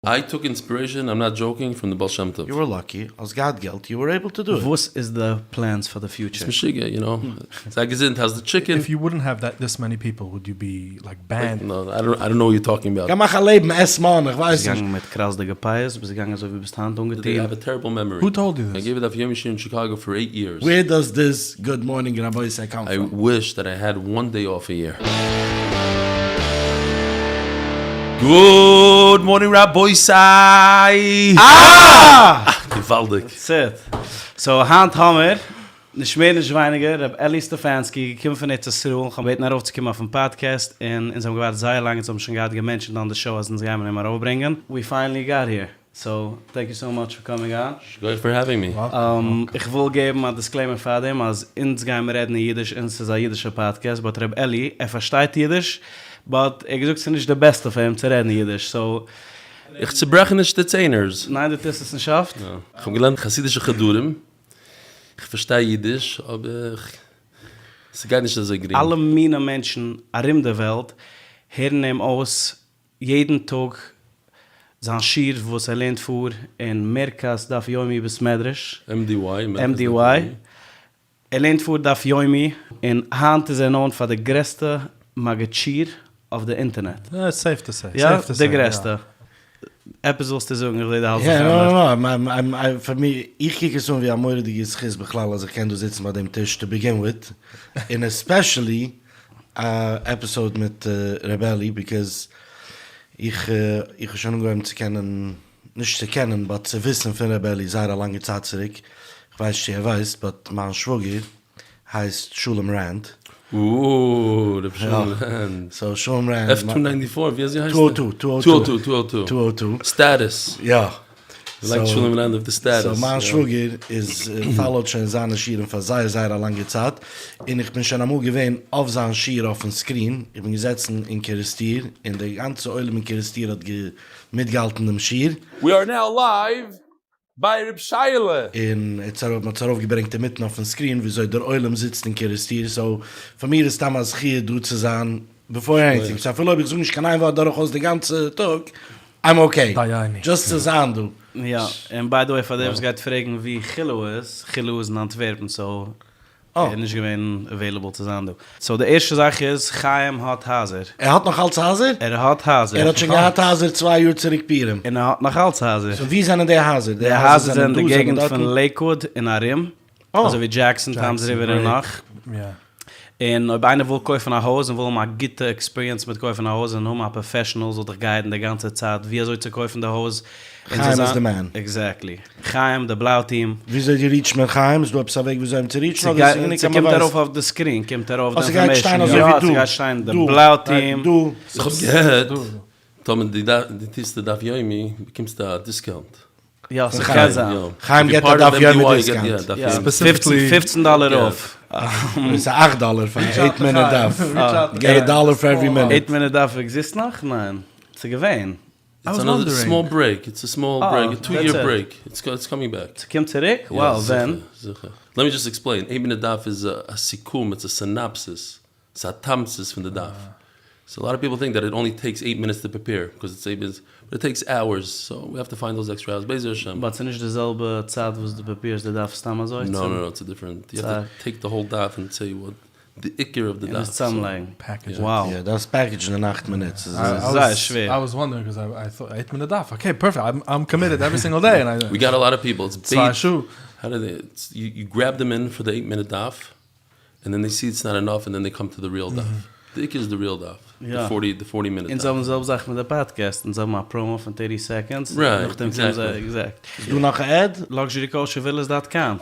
I took inspiration, I'm not joking, from the Baal Shem Tov. You were lucky. Als God Geld, you were able to do it. What is the plans for the future? It's Mashiach, you know. Zagazint has the chicken. If you wouldn't have this many people, would you be like banned? No, I don't know what you're talking about. Ga mach ein Leben, man, ich weiß Sie nicht. gegangen mit krass de Gepais, bis gegangen so wie bis Hand I have ungetein. a terrible memory. Who told you I this? gave it DafYomi in Chicago for 8 years. Where does this good morning, Rabbi say come I from? wish that I had one day off a year. Good morning, Rabbi Sai. Gewaltig. That's it. So, Hand Hammer, nicht mehr, nicht weniger, Reb Eli Stefansky, gekommen von jetzt aus Ruhl, gaan beten naar over te komen auf dem Podcast, en in zo'n gewaard sehr lang, so schon gerade gementioned on the show, als uns gaan we maar overbrengen. We finally got here. So, thank you so much for coming on. Good for having me. Ich will geben ein Disclaimer für dem, als ins gaan we reden in Jiddisch, ins ist ein jiddischer Podcast, but Reb Eli, versteht Jiddisch, but gesagt, es ist der Beste für ihn zu reden in Jiddisch, so... Ich zerbrechen nicht die Zehners. Nein, das ist nicht schafft. Ich habe gelernt chassidische Gedurim. Ich verstehe Jiddisch, aber es ist gar nicht so gering. Alle meine Menschen in der Welt hernehmen aus jeden Tag sein Schir, wo es lehnt vor in MercazDafYomi bis Medrisch. MDY. Lehnt vor DafYomi in Hand ist known für der größte Magazin auf der Internet. It's safe to say. Ja, safe to say, der größte. Etwas was zu sagen, ich rede halt No. Für mich, ich kicke so wie ein mordiges Schiss beklall, als ich kann du sitzen bei dem Tisch to begin with. And especially episode mit Reb Eli, because ich schon umgegangen zu kennen, nicht zu kennen, aber zu wissen von Reb Eli, seit lange Zeit zurück. Ich weiß nicht, weiß, aber mein Schwager heißt Shulem Rand. Ooh, the Rand. So Shulem Rand. F294, wie heißt 202. Status. Ja. Like Shulem Rand of the status. So mein Schwager ist followed schon seine Schieren für sehr lange Zeit. Und ich bin schon einmal gewesen auf seinen Schier auf dem Screen. Ich bin gesetzt in Kerestir. Und die ganze Eule in Kerestir hat mitgehalten im Schier. We are now live by Reb Shaile. Und jetzt hat man es aufgebringt mitten auf dem Screen, wie so der Eulem sitzt in Kerestir. So für mich ist damals hier du zu sein, bevor anything. Ich sage, vielleicht so ich kann einfach dadurch aus den ganzen Tag. I'm okay. Just zu sagen, du. Ja, and by the way, for them was gaat fragen wie Gillo is in Antwerpen, so nicht gewesen available zu sein. So, die erste Sache ist, Chaim hat Haser. Hat noch als Haser? Hat Haser. Hat schon gehabt Haser 2 Uhr zurückbieren. Und hat noch als Haser. So, wie sind der Haser? Der Haser sind in der Gegend von Lakewood in Arim. Also wie Jackson Times River in Nacht. Ja. En ob einer will kaufen ein Haus und will mal gute Experience mit kaufen ein Haus und nur mal Professionals oder Guiden die ganze Zeit, wie soll zu kaufen der Haus? Chaim is the man. Exactly. Chaim, der Blau-Team. Wie soll ihr reach mit Chaim? Du hast weg, wie soll ihm zu reachen? Sie kommt darauf auf the screen, kommt darauf die Information. Ja, sie geht stein, der Blau-Team. Du. Ich hab gehört, Tom, die Tiste DafYomi, bekommst da Discount. Ja, so kann sein. Chaim geht da DafYomi Discount. Specifically $15 off. It's $8 for 8 minute Daf. Get $1 for every minute. 8 minute Daf exist noch? Nein. It's a gewähn. It's another small break. It's a small break, a 2-year break. It's coming back. It's kommt zurück? Wow, then. Let me just explain. 8 minute Daf is a sikum, it's a synopsis. It's a tamsis from the Daf. So a lot of people think that it only takes 8 minutes to prepare, because it's 8 minutes, but it takes hours, so we have to find those extra hours. Bezer Hashem. But it's nicht dieselbe Zeit, wo du papierst, der Daf stammen soll? No, it's a different. You have to take the whole Daf and say what the ikir of the Daf. It's zusammenlegen. package. Wow. Yeah, that's packaged in 8 minutes. I was wondering because I thought 8 minute off. Okay, perfect. I'm committed every single day, and We got a lot of people. It's bait. Sure. How do they? You grab them in for the 8 minute Daf, and then they see it's not enough, and then they come to the real Daf. The ikir is the real Daf. Yeah. The 40 minute. In zo'n zelfs met de podcast, in zo'n promo van 30 seconds. Right, exactly. Exact. Du noch ein Ad? LuxuryCultureVillas.com.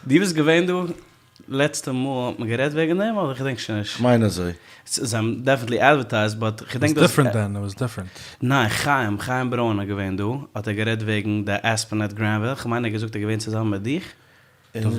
Die was gewähnt, du, letzte Mal, hat man gered wegen dem, oder ich denke schon nicht? Ich meine so. Sie haben definitely advertised, but ich denke, It was different. Nein, Chaim Brona gewähnt, du, hat gered wegen der Aspen at Granville. Ich meine, gesagt, gewähnt zusammen mit dich. Ja.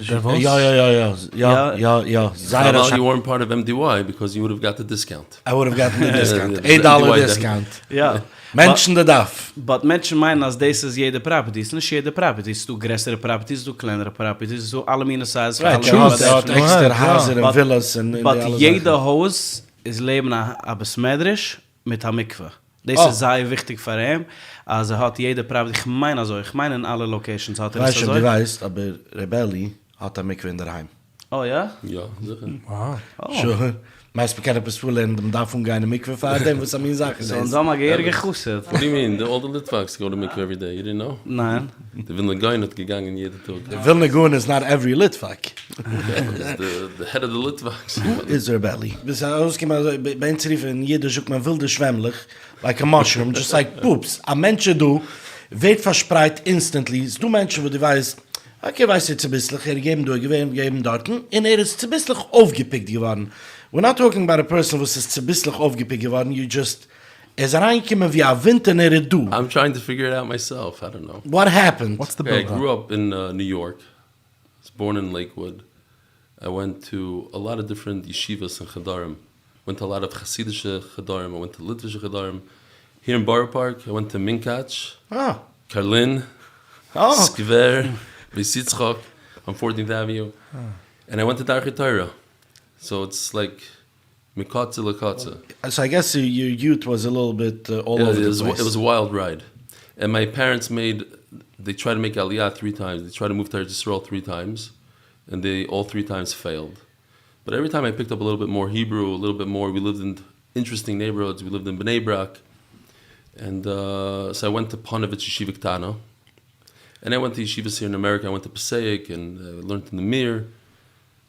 You weren't part of MDY because you would have got the discount. I would have gotten the discount. $8 discount. Ja. Menschen der Daf. But Menschen meinen, als das ist jede Property. Es ist nicht jede Property. Es ist du größere Properties, du kleinere Properties, es ist so alle meine Sizes. Right, hat extra Hauser und Villas. But jeder Haus ist leben a besmedrisch mit a mikve. Das ist sehr wichtig für ihn. Also hat jeder private, ich meine in alle Locations hat weißt du, du weißt, aber Reb Eli hat Mikve in daheim. Oh ja? Ja, sicher. Wow. Sure. Meist bekenne Besuchen, dem davon keine Mikve fahren, was mir sagen. So, und da mal gehusset. What do you mean? All the Litvaks go to mikveh every day. You didn't know? Nein. The Vilna Gaon hat gegangen jeden Tag. Vilna Gaon is not every Litvak. The head of the Litvaks. Who is Reb Eli? Bis ausgemacht, bei uns riefen, jeder sucht man wilde schwemmlich, like a mushroom, just like poops. A Mensch du, wird verspreit instantly. Du Menschen, wo du weißt, okay, weißt du jetzt ein bisschen, geben dort, und ist ein bisschen aufgepickt geworden. We're not talking about a person who is ein bisschen aufgepickt geworden, you just, reinkommen wie ein Wind in du. I'm trying to figure it out myself. I don't know. What happened? What's the Okay, I build-up? grew up in New York. I was born in Lakewood. I went to a lot of different yeshivas and chadarim. Went to a lot of Hasidische chadarim. I went to Litvische chadarim. Here in Borough Park, I went to Minkach, Ah. Karlin, Oh. Skver, Besitzchok on 14th Avenue. And I went to Darche Torah. So it's like Mikatze Lekatze. So I guess your youth was a little bit all Yeah, over it the place. was a wild ride. And my parents they tried to make Aliyah 3 times. They tried to move to Eretz Yisrael 3 times. And they all 3 times failed. But every time I picked up a little bit more Hebrew, a little bit more. We lived in interesting neighborhoods. We lived in Bnei Brak. And so I went to Panovich Yeshiva Ktana. And I went to yeshivas here in America. I went to Passaic and learned in the Mir.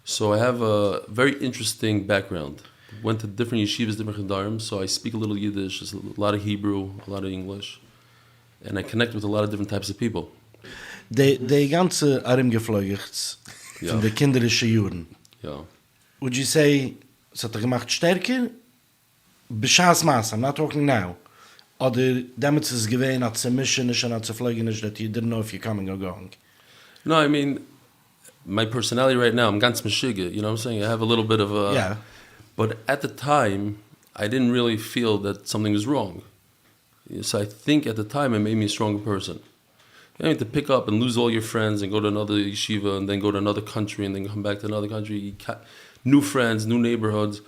So I have a very interesting background. Went to different yeshivas, different chadarim. So I speak a little Yiddish, a lot of Hebrew, a lot of English. And I connect with a lot of different types of people. Die ganze Arim gefleugt Ja. von den kinderischen Juren. Yeah. Would you say, es hat gemacht stärker? Beschaß Maß, I'm not talking now. Oder damit es gewähnt, hat sie mischen nicht und hat sie fliegen nicht, that you didn't know if you're coming or going. No, I mean, my personality right now, I'm ganz Meshiga, you know what I'm saying? I have a little bit of a... Yeah. But at the time, I didn't really feel that something was wrong. So I think at the time it made me a stronger person. You know, to pick up and lose all your friends and go to another yeshiva and then go to another country and then come back to another country. New friends, new neighborhoods.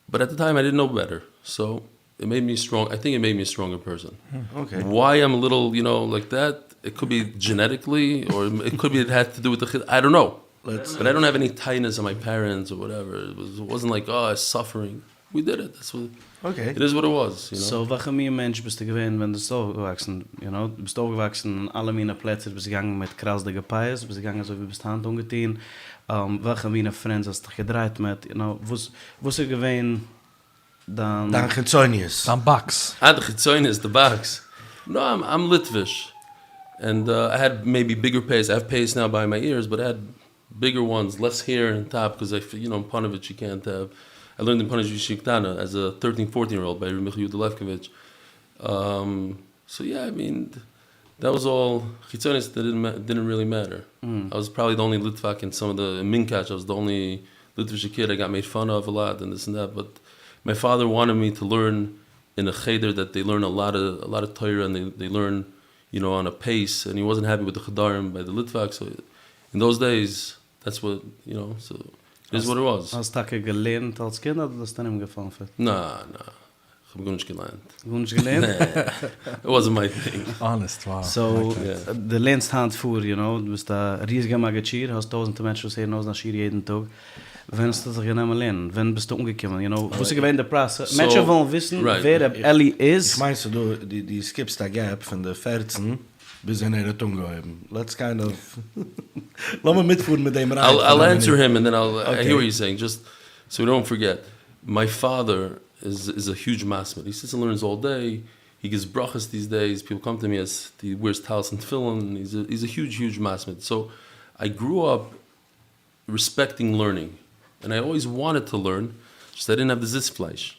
But at the time I didn't know better. So it made me strong. I think it made me a stronger person. Okay. Why I'm a little, like that, it could be genetically or it could be it had to do with the... I don't know. But I don't have any tightness on my parents or whatever. It wasn't like, I was suffering. We did it. That's what... Okay. It is what it was, So, welcher mehr Mensch bist du gewesen, wenn du so aufgewachsen, Du bist aufgewachsen an alle meine Plätze, bist du gegangen mit krasdige Pais, bist du gegangen so wie bist Hand ungetein, welcher meine Friends hast du gedreht mit, wo ist gewesen dann... Dan Chizonius. Some bucks. The Chitzonis, the box. No, I'm Litvish. And I had maybe bigger pays. I have pays now by my ears, but I had bigger ones, less hair on top, because in Panovich you can't have... I learned in Panovich Shiktana as a 13, 14-year-old by Reb Eli Stefansky. So yeah, I mean, that was all... Chitzonis didn't really matter. I was probably the only Litvak in some of the... In Minkach, I was the only Litvish kid. I got made fun of a lot and this and that, but my father wanted me to learn in a cheder that they learn a lot of Torah and they learn, on a pace, and he wasn't happy with the Chadarim by the Litvak. So in those days, that's what, so it is what it was. Hast du gelernt als Kind, oder das dann ihm gefallen wird? Nah. Ich habe gar nicht gelernt. Gut gelernt? It wasn't my thing. Honest, wow. So, Yeah. de lernst Hand vor, du bist da riesiger Magazin, hast tausende Menschen sehen aus nach Schir jeden Tag. Wenn du das genau lernen, wenn bist du umgekommen, wo sie gewähnt der Presse. Menschen wollen wissen, wer Reb Eli Ich ist. meinst du, die skips da gap von der 14 bis in ihre Tunge haben. Let's kind of... Lass mal mitfuhren mit dem Rat. I'll answer him and then I Okay. hear what he's saying, just so we don't forget. My father is a huge masmid. He sits and learns all day. He gives brachas these days. People come to me as he wears talis and tefillin. He's a huge masmid. So I grew up respecting learning. And I always wanted to learn, just I didn't have the Sitzfleisch.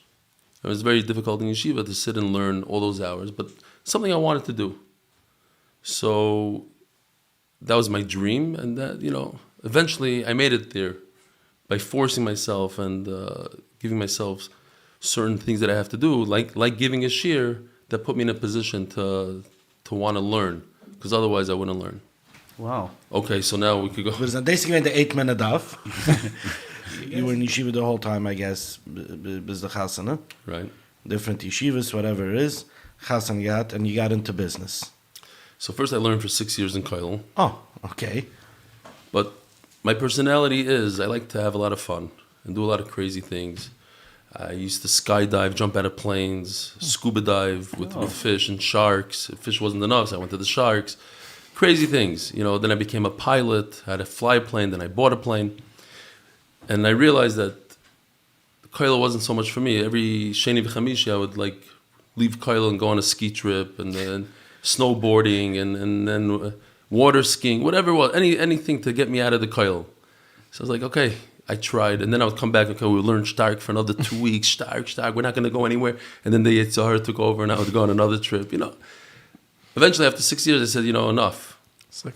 It was very difficult in yeshiva to sit and learn all those hours, but something I wanted to do. So that was my dream, and that, eventually I made it there by forcing myself and giving myself certain things that I have to do, like giving a shir that put me in a position to want to learn, because otherwise I wouldn't learn. Wow. Okay, so now we could go. Wir sind deswegen der 8-minute daf. You were in yeshiva the whole time, I guess, bis the chasana. Right. different yeshivas, whatever it is, Chassan got, and you got into business. So first I learned for 6 years in Koil. Oh, okay. But my personality is I like to have a lot of fun and do a lot of crazy things. I used to skydive, jump out of planes, scuba dive with fish and sharks. If fish wasn't enough, so I went to the sharks. Crazy things. Then I became a pilot, had a fly plane, then I bought a plane. And I realized that Koil wasn't so much for me. Every Sheni v'Chamishi, I would leave Koil and go on a ski trip, and then snowboarding, and then water skiing, whatever it was, anything to get me out of the Koil. So I was like, okay, I tried. And then I would come back, okay, we would learn Stark for another 2 weeks, Stark, we're not going to go anywhere. And then the Yitzhar took over, and I would go on another trip, Eventually, after 6 years, I said, enough.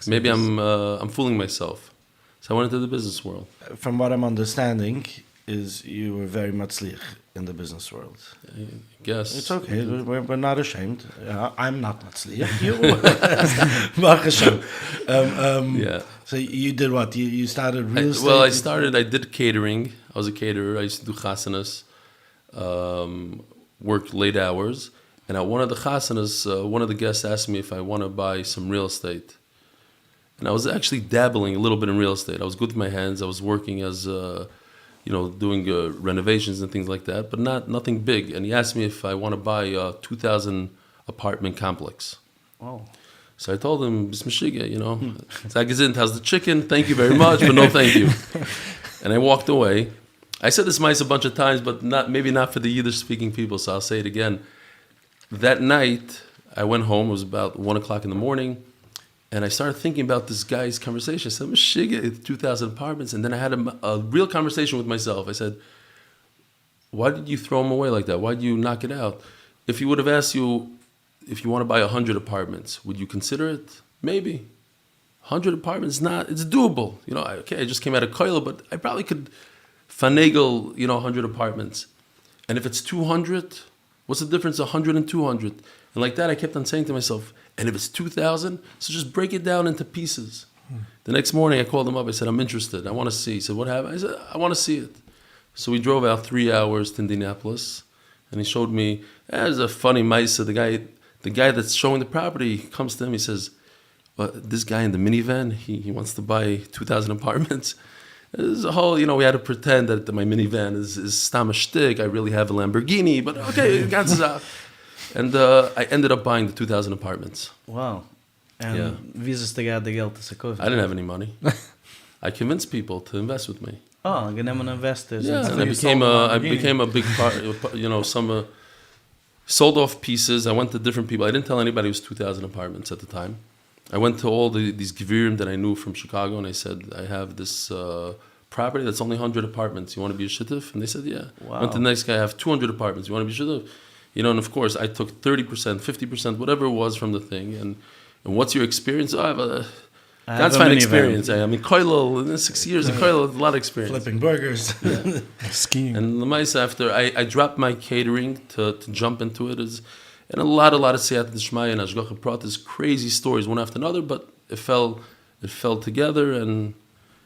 Maybe I'm fooling myself. So I went into the business world. From what I'm understanding, is you were very matzliach in the business world. I guess. It's okay. We're not ashamed. I'm not matzliach. You Baruch Hashem. Yeah. So you did what? You started real estate? I did catering. I was a caterer. I used to do chasanas, work late hours. And at one of the chasanas, one of the guests asked me if I want to buy some real estate. And I was actually dabbling a little bit in real estate. I was good with my hands. I was working as, doing renovations and things like that, but nothing big. And he asked me if I want to buy a 2,000 apartment complex. Wow. So I told him, Bismishiga, Zagazint, how's the chicken? Thank you very much, but no thank you. And I walked away. I said this mice a bunch of times, but maybe not for the Yiddish-speaking people, so I'll say it again. That night, I went home. It was about 1 o'clock in the morning. And I started thinking about this guy's conversation. I said, Mashiga, it's 2,000 apartments. And then I had a real conversation with myself. I said, why did you throw them away like that? Why did you knock it out? If he would have asked you if you want to buy 100 apartments, would you consider it? Maybe. 100 apartments, it's doable. I just came out of Koila, but I probably could finagle, 100 apartments. And if it's 200, what's the difference, 100 and 200? And like that, I kept on saying to myself, and if it's 2,000, so just break it down into pieces. The next morning, I called him up. I said, I'm interested. I want to see. He said, what happened? I said, I want to see it. So we drove out 3 hours to Indianapolis, and he showed me, there's a funny maisa. The guy that's showing the property comes to him. He says, this guy in the minivan, he wants to buy 2,000 apartments. There's a whole, we had to pretend that my minivan is stam a shtick. I really have a Lamborghini, but okay, ganz out. And I ended up buying the 2,000 apartments. Wow. And wie ist es the Geld zu kaufen? I didn't have any money. I convinced people to invest with me. Oh, genommen investors. Yeah, and I became a big part, some sold off pieces. I went to different people. I didn't tell anybody it was 2,000 apartments at the time. I went to all these gevirim that I knew from Chicago, and I said, I have this property that's only 100 apartments. You want to be a shittif? And they said, yeah. Wow. Went to the next guy, I have 200 apartments. You want to be a shittif? And of course, I took 30%, 50%, whatever it was from the thing. And what's your experience? Oh, I have a God's fine experience. I mean, Koilel, 6 years of Koilel, a lot of experience. Flipping burgers. Yeah. Skiing. And the mice after, I dropped my catering to jump into it. And a lot of Siyat D'Shmaya and Ashgacha Pratis, crazy stories one after another, but it fell together, and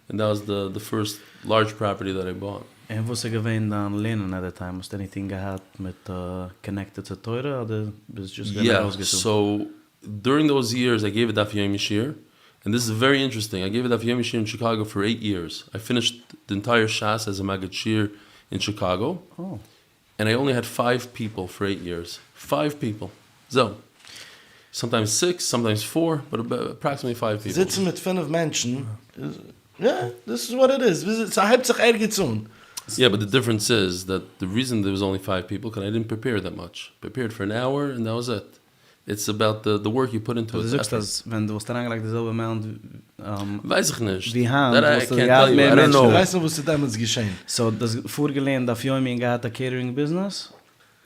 that was the first large property that I bought. En was gewesen dann lernen at the time? Was anything gehad mit connected to Torah, or was just so during those years, I gave a DafYomi shir, and this is very interesting. I gave a DafYomi shir in Chicago for 8 years. I finished the entire Shas as a Maggid shir in Chicago, and I only had 5 people for 8 years. 5 people. So, sometimes 6, sometimes 4, but approximately 5 people. Sitzen mit 5 Menschen. Yeah, this is what it is. Es hat sich ergezogen. Yeah, but the difference is that the reason there was only 5 people, because I didn't prepare that much. Prepared for an hour, and that was it. It's about the work you put into it. Du sagst, dass wenn du angelegt dieselbe Amount weiß ich nicht. Wie Hand, that I can't tell you. I don't know. Ich weiß nicht, was damals geschehen. So, das vorgelehnt DafYomi gehad a catering business?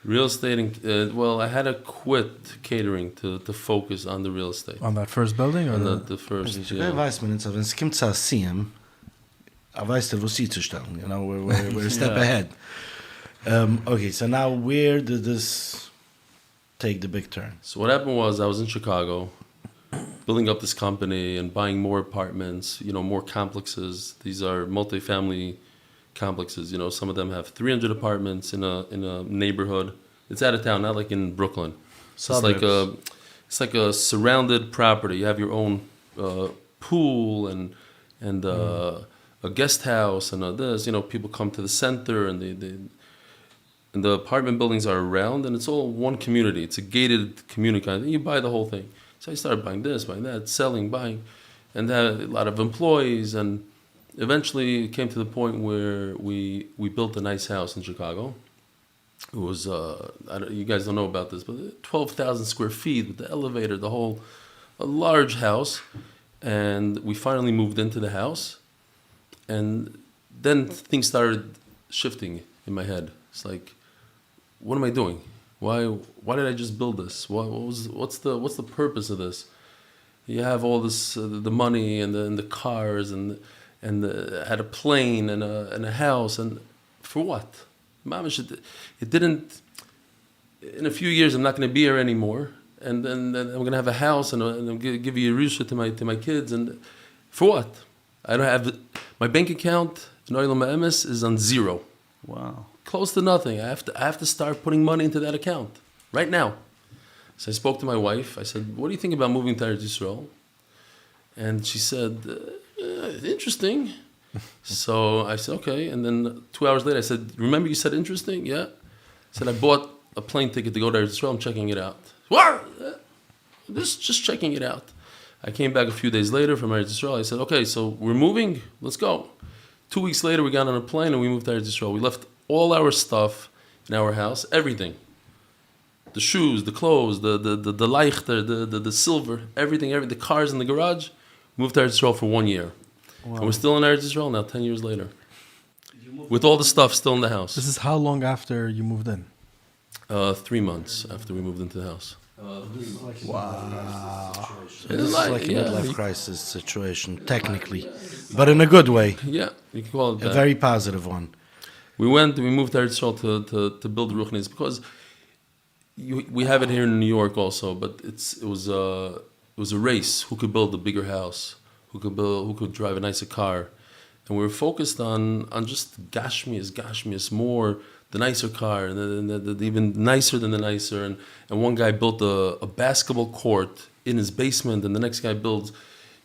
Real estate, I had to quit catering to focus on the real estate. On that first building? Or on the first, Ich weiß mir nicht, wenn es kommt zu CM, weiß der, wo sie zu stellen. We're a step ahead. Okay, so now where did this take the big turn? So what happened was I was in Chicago, building up this company and buying more apartments, more complexes. These are multifamily complexes. Some of them have 300 apartments in a neighborhood. It's out of town, not like in Brooklyn. Suburbs. It's like a surrounded property. You have your own pool and a guest house and this. You know, people come to the center and and the apartment buildings are around, and it's all one community. It's a gated community. You buy the whole thing. So I started buying this, buying that, selling, buying, and had a lot of employees. And eventually it came to the point where we built a nice house in Chicago. It was, you guys don't know about this, but 12,000 square feet with the elevator, a large house. And we finally moved into the house. And then things started shifting in my head. It's like, what am I doing? Why did I just build this? What's the purpose of this? You have all this, the money and the cars and had a plane and a house, and for what? Mamish, it didn't. In a few years, I'm not going to be here anymore, and then I'm going to have a house, and I'm going to give you a risha to my kids, and for what? I don't have my bank account in Oilam Emes is on zero. Wow. Close to nothing. I have to start putting money into that account right now. So I spoke to my wife. I said, "What do you think about moving to Eretz Yisrael?" And she said, "Interesting." So I said, "Okay." And then 2 hours later, I said, "Remember you said interesting?" Yeah. I said, "I bought a plane ticket to go to Eretz Yisrael. I'm checking it out." What? Just checking it out. I came back a few days later from Eretz Yisrael. I said, "Okay, so we're moving. Let's go." 2 weeks later, we got on a plane and we moved to Eretz Yisrael. We left all our stuff in our house, everything. The shoes, the clothes, the leichter, the silver, everything, the cars in the garage. Moved to Eretz Yisrael for 1 year. Wow. And we're still in Eretz Yisrael now, 10 years later. With all the stuff still in the house. This is how long after you moved in? 3 months after we moved into the house. Wow. It's like a midlife crisis situation, technically, but in a good way. Yeah, you can call it that. A very positive one. We moved to Eretz Yisrael to build Ruchnis, because we have it here in New York also, but it was a race. Who could build a bigger house? Who could drive a nicer car? And we were focused on just Gashmias, more the nicer car, and the even nicer than the nicer. And one guy built a basketball court in his basement, and the next guy builds,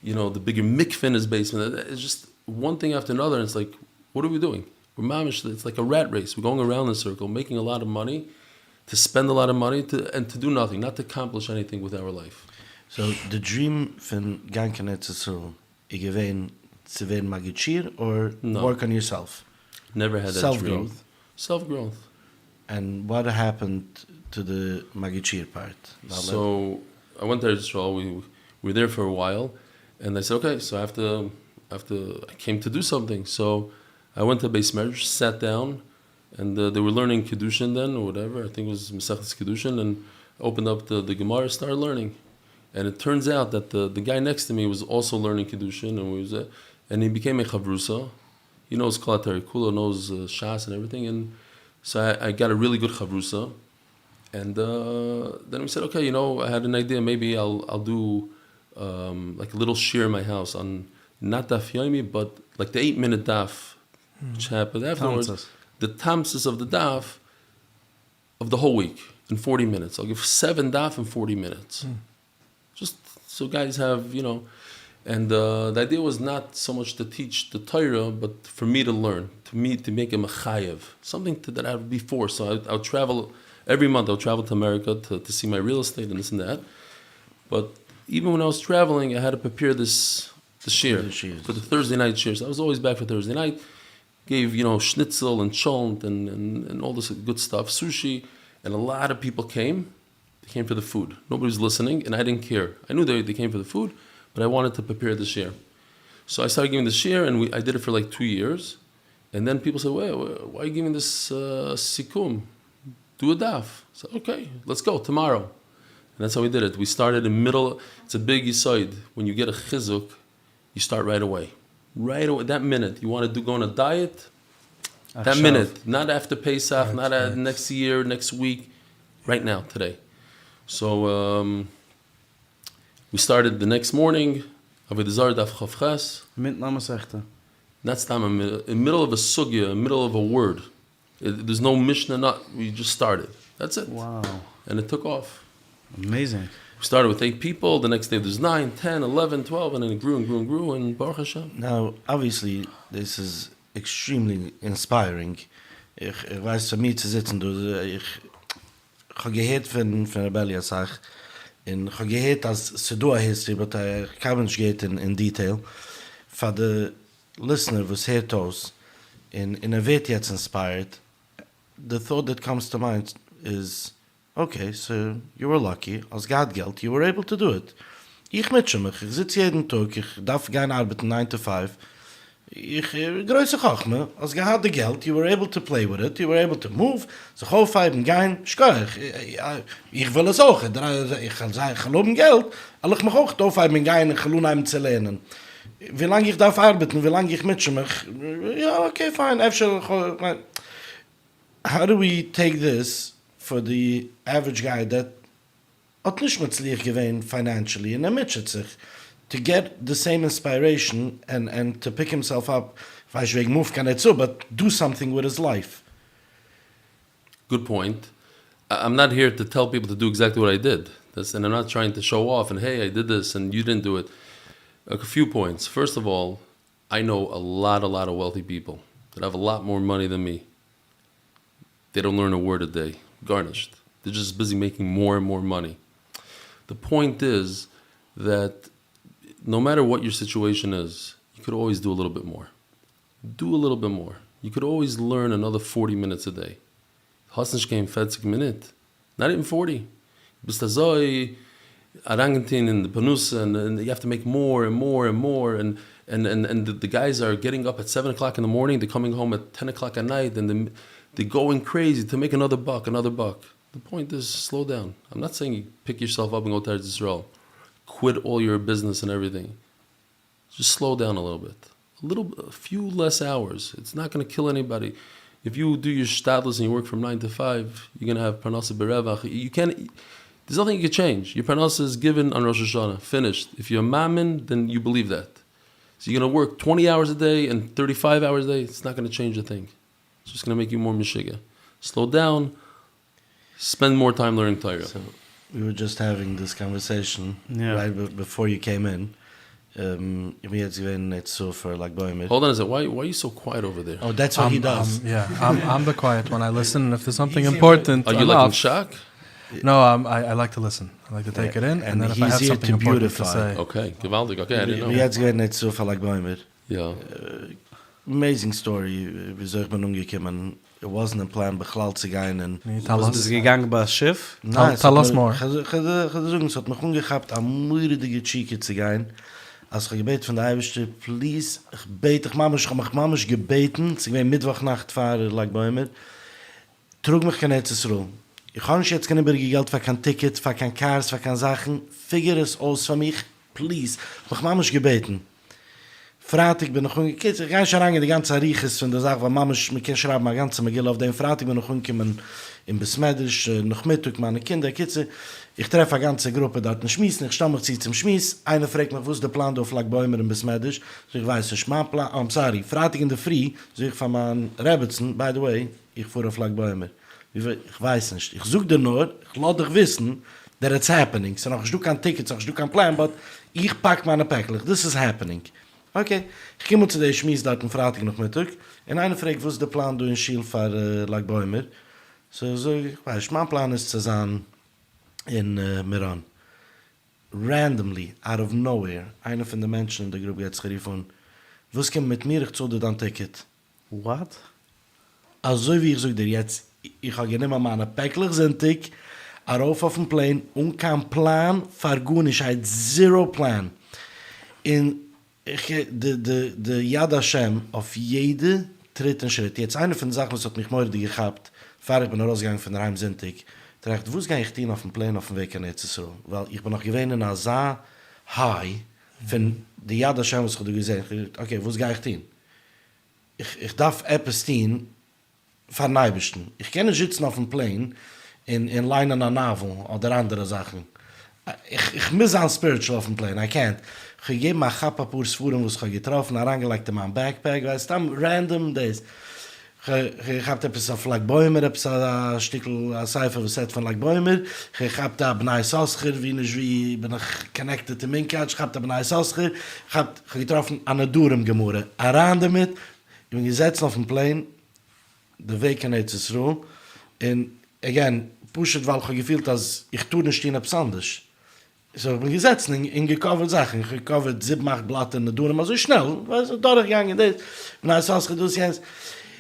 the bigger mikveh in his basement. It's just one thing after another. And it's like, what are we doing? We're mamish. It's like a rat race. We're going around in a circle, making a lot of money, to spend a lot of money, and to do nothing, not to accomplish anything with our life. So the dream von Ganken Etzisel, gewesen zu werden Magichir, or work on yourself? Never had that Self-growth. dream. Self-growth. And what happened to the Magichir part? So I went there to Israel. We were there for a while, and I said, okay, so I came to do something. So I went to Beis Medrash, sat down, and they were learning Kiddushin then, or whatever. I think it was Masechtas Kiddushin, and opened up the Gemara, started learning. And it turns out that the guy next to me was also learning Kiddushin, and he became a chavrusa. He knows Kalatari Kula, knows Shas and everything. And so I got a really good chavrusa. And then we said, okay, I had an idea. Maybe I'll do like a little shir in my house on not DafYomi, but like the 8-minute daf, which happened afterwards. The tamsis of the daf of the whole week in 40 minutes. I'll give 7 daf in 40 minutes. Just so guys have, And the idea was not so much to teach the Torah, but for me to learn, to make a mechayev, something that I had before. So I would travel every month. I would travel to America to see my real estate and this and that. But even when I was traveling, I had to prepare the shir for the Thursday night shir. So I was always back for Thursday night. Gave schnitzel and cholent and all this good stuff, sushi, and a lot of people came. They came for the food. Nobody was listening, and I didn't care. I knew they came for the food, but I wanted to prepare the shir. So I started giving the shir, and I did it for like 2 years. And then people said, why are you giving this sikum? Do a daf. So okay, let's go tomorrow. And that's how we did it. We started in middle. It's a big yisoid. When you get a chizuk, you start right away. Right away, that minute. You want to go on a diet? That minute. Not after Pesach, not next year, next week. Right now, today. So we started the next morning. Avedizar daf chavches. Mit Namasechta. That's time in the middle of a sugya, in the middle of a word. There's no mishnah. We just started. That's it. Wow. And it took off. Amazing. We started with 8 people. The next day there's 9, 10, 11, 12, and then it grew and grew and grew. And Baruch Hashem. Now, obviously, this is extremely inspiring. Ich weiß, für mich zu sitzen, ich habe gehört von Reb Eli Stefansky, und ich habe gehört, als es do a history, but I can't get in detail. For the listener was here to us, in a way jetzt inspired, the thought that comes to mind is, okay, so you were lucky, als God Geld, you were able to do it. Ich mitsche mich, ich sitze jeden Tag, ich darf gerne arbeiten 9 to 5, ich größe Chachme, als gehad de Geld, you were able to play with it, you were able to move, sich aufheben, gehen, ich will es auch, ich geloben Geld, aber ich mag auch aufheben, gehen, ich geloben einem zu lernen. Wie lange ich darf arbeiten, wie lange ich mitsche mich, ja, okay, fine, how do we take this for the average guy that hat nicht mehr zlieg gewesen financially, und mitscht sich, to get the same inspiration and to pick himself up, weiß wegen move kann nicht so, but do something with his life. Good point. I'm not here to tell people to do exactly what I did. And I'm not trying to show off and, hey, I did this and you didn't do it. A few points. First of all, I know a lot of wealthy people that have a lot more money than me. They don't learn a word a day. Garnished. They're just busy making more and more money. The point is that no matter what your situation is, you could always do a little bit more. Do a little bit more. You could always learn another 40 minutes a day. Hast came 40 minutes. Not even 40. Bist da so Argentin in the Pinchus, and you have to make more and more and more. And the guys are getting up at 7 o'clock in the morning. They're coming home at 10 o'clock at night, and they're going crazy to make another buck. The point is, slow down. I'm not saying you pick yourself up and go to Eretz Yisrael. Quit all your business and everything. Just slow down a little bit. A few less hours. It's not going to kill anybody. If you do your shtadlus and you work from 9 to 5, you're going to have parnasa berevach. You can't. There's nothing you can change. Your parnasa is given on Rosh Hashanah. Finished. If you're a mammon, then you believe that. So you're going to work 20 hours a day and 35 hours a day. It's not going to change a thing. It's just going to make you more mishiga. Slow down. Spend more time learning Torah. So we were just having this conversation right before you came in. It's so for like boy. Hold on a second. Why are you so quiet over there? Oh, that's what he does. I'm the quiet one. I listen, and if there's something important, are you like in shock? No, I like to listen. I like to take it in, and then if I have something important to say. Okay, gewaltig. Okay, I didn't know. It's so for like boy. Yeah. Amazing story. Wie soll man umgekommen? It wasn't a plan, beglaubt zu gehen. Und was ist gegangen bei das Schiff? Nein, tell us more. Ich hat mich umgehabt, am müde Chieke zu gehen. Als ich gebeten von der Eibischte, please, ich bete, ich habe mich gebeten, ich bin Mittwochnacht fahre, like bei mir, trug mich kein Etzesruh. Ich kann nicht jetzt kein Geld für kein Ticket, für kein Cars, für keine Sachen, figure es aus für mich, please. Ich habe mich gebeten. Freitag bin ich umgekommen, ich gehe schon lange die ganze Riechis von der Sache, weil Mama, mir kann schreiben, meine ganze Magille auf den Freitag bin ich umgekommen, in Besmedrisch, noch Mittag, meine Kinder, Kitze. Ich treffe eine ganze Gruppe dort in Schmissen, ich stamme mich zu zum Schmiss, einer fragt mich, wo ist der Plan auf Lagbäumer in Besmedrisch, so ich weiß, ich mein Plan, I'm sorry, Freitag in der Früh, so ich von meinem Rebetzen, by the way, ich fuhr auf Lagbäumer. Ich weiß nicht, ich suche dir nur, ich lasse dich wissen, that it's happening. So noch, ich kein Ticket, ich kein Plan, but ich pack meine Päcklich, this is happening. Okay, ich komme zu der Schmiss dort am Freitag noch Mittag, und einer fragt, wo ist der Plan du in Schiel für Lagbäumer? So ich weiß, mein Plan ist zu sein in Miran. Randomly, out of nowhere, einer von den Menschen in der Gruppe hat sich gerufen, was kommt mit mir, ich zahle dir ein Ticket. What? Also wie ich sage dir jetzt, ich habe nicht mehr meine Päcklich sind ich, auf dem Plane, und kein Plan, vergun, ich habe zero Plan. In de Yad Hashem auf jede dritten Schritt. Jetzt eine von den Sachen, was hat mich morgen gehabt, fahre ich bin rausgegangen von der Heim Sintig, dachte, wo gehe ich hin auf dem Plan auf dem Weg an Etzisruel? Weil ich bin noch gewähnt in einer Saar High von der Yad Hashem, was ich gesehen, okay, wo gehe ich hin? Ich darf etwas tun verneibesten. Ich kann nicht sitzen auf dem Plan in Leinen an Navel oder andere Sachen. Ich muss an spiritual auf dem Plan, I can't. Ich gebe mir ein Chappapurs Fuhren, wo ich getroffen habe, herangelegt in meinem Backpack, weißt du, random days. Ich hab etwas auf Lag Bäumer, etwas ein Stückel, ein Cipher, was hat von Lag Bäumer. Ich hab da Bnei Soscher, bin ich connected to Minkat, ich hab da Bnei Soscher. Ich hab getroffen an der Durem gemurren. Aran damit, ich bin gesetzt auf dem Plane, der Weg kann jetzt ist Ruhe. Und, again, pushet, weil ich gefühlt, dass ich tue nicht in etwas anderes. So, ich bin gesetzt in gecovert Sachen. Ich gecovert 7-8 Blatt in der Durem, also schnell, also durchgegangen, das. Bnei Soscher, du siehst,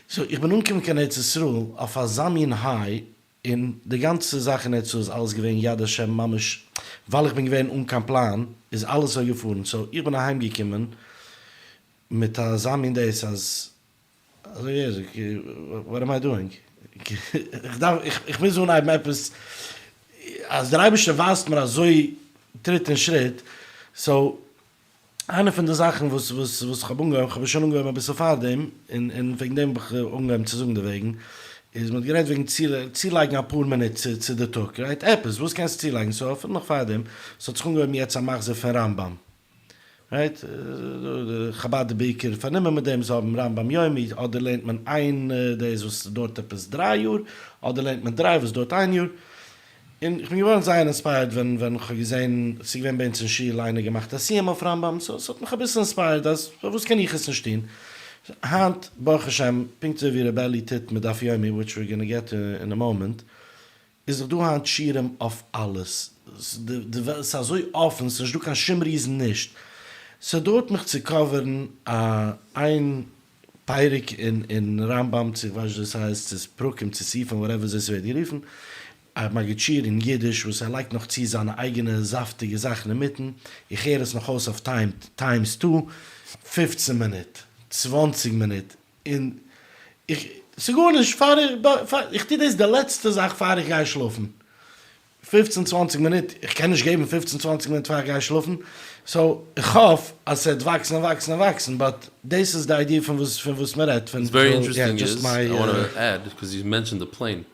so, ich bin umgekommen jetzt zu Ruhl auf Asamin High in die ganze Sache nicht so ist alles gewesen, ja, das Shem Mamisch, weil ich bin gewesen kein Plan, ist alles so gefahren. So, ich bin heimgekommen mit Asamin Days als, also, yes, what am I doing? Ich bin so ein etwas, als der Eibische warst mir so dritten Schritt, so, eine von den Sachen, was ich habe schon ungeheben ein bisschen vor dem, und wegen dem ich ungeheben zu suchen deswegen, ist man gerät wegen Zielleigen ein paar Minuten zu der Tag, right? Etwas, was kannst du Zielleigen? So, noch vor dem, so zu ungeheben jetzt am Machse von Rambam. Right? Chabad Beker, vernehmen mit dem, so am Rambam Yomi, oder lehnt man der ist was dort etwas 3 Uhr, oder lehnt man 3, was dort 1 Uhr. Und ich bin gewohnt sein inspired, wenn ich gesehen, sie gewinnt bei uns in Schiel eine gemacht, dass sie immer Rambam, so hat mich ein bisschen inspired, was kann ich jetzt nicht stehen? Hand, Baruch Hashem, Pinchus wie Reb Eli tit mit DafYomi, which we're gonna get in a moment, ist doch du Hand schieren auf alles. Die Welt ist so offen, so du kannst Schimmriesen nicht. So dort mich zu covern, ein Peirik in Rambam, was das heißt, das Brukim, Zisifan, whatever das wird geriefen, Magitschir in Jiddisch, was like noch zieh seine eigene saftige Sachen in Mitten. Ich höre es noch aus auf times 2, 15 Minuten, 20 Minuten. So gut, ich tue das der letzte Sache, fahre ich gleich schlafen. 15, 20 Minuten, ich kann nicht geben 15, 20 Minuten fahre ich gleich schlafen. So, ich hoffe, als es wachsen, but this is the idea von was mir redt. It's very interesting, I want to add, because you mentioned the plane.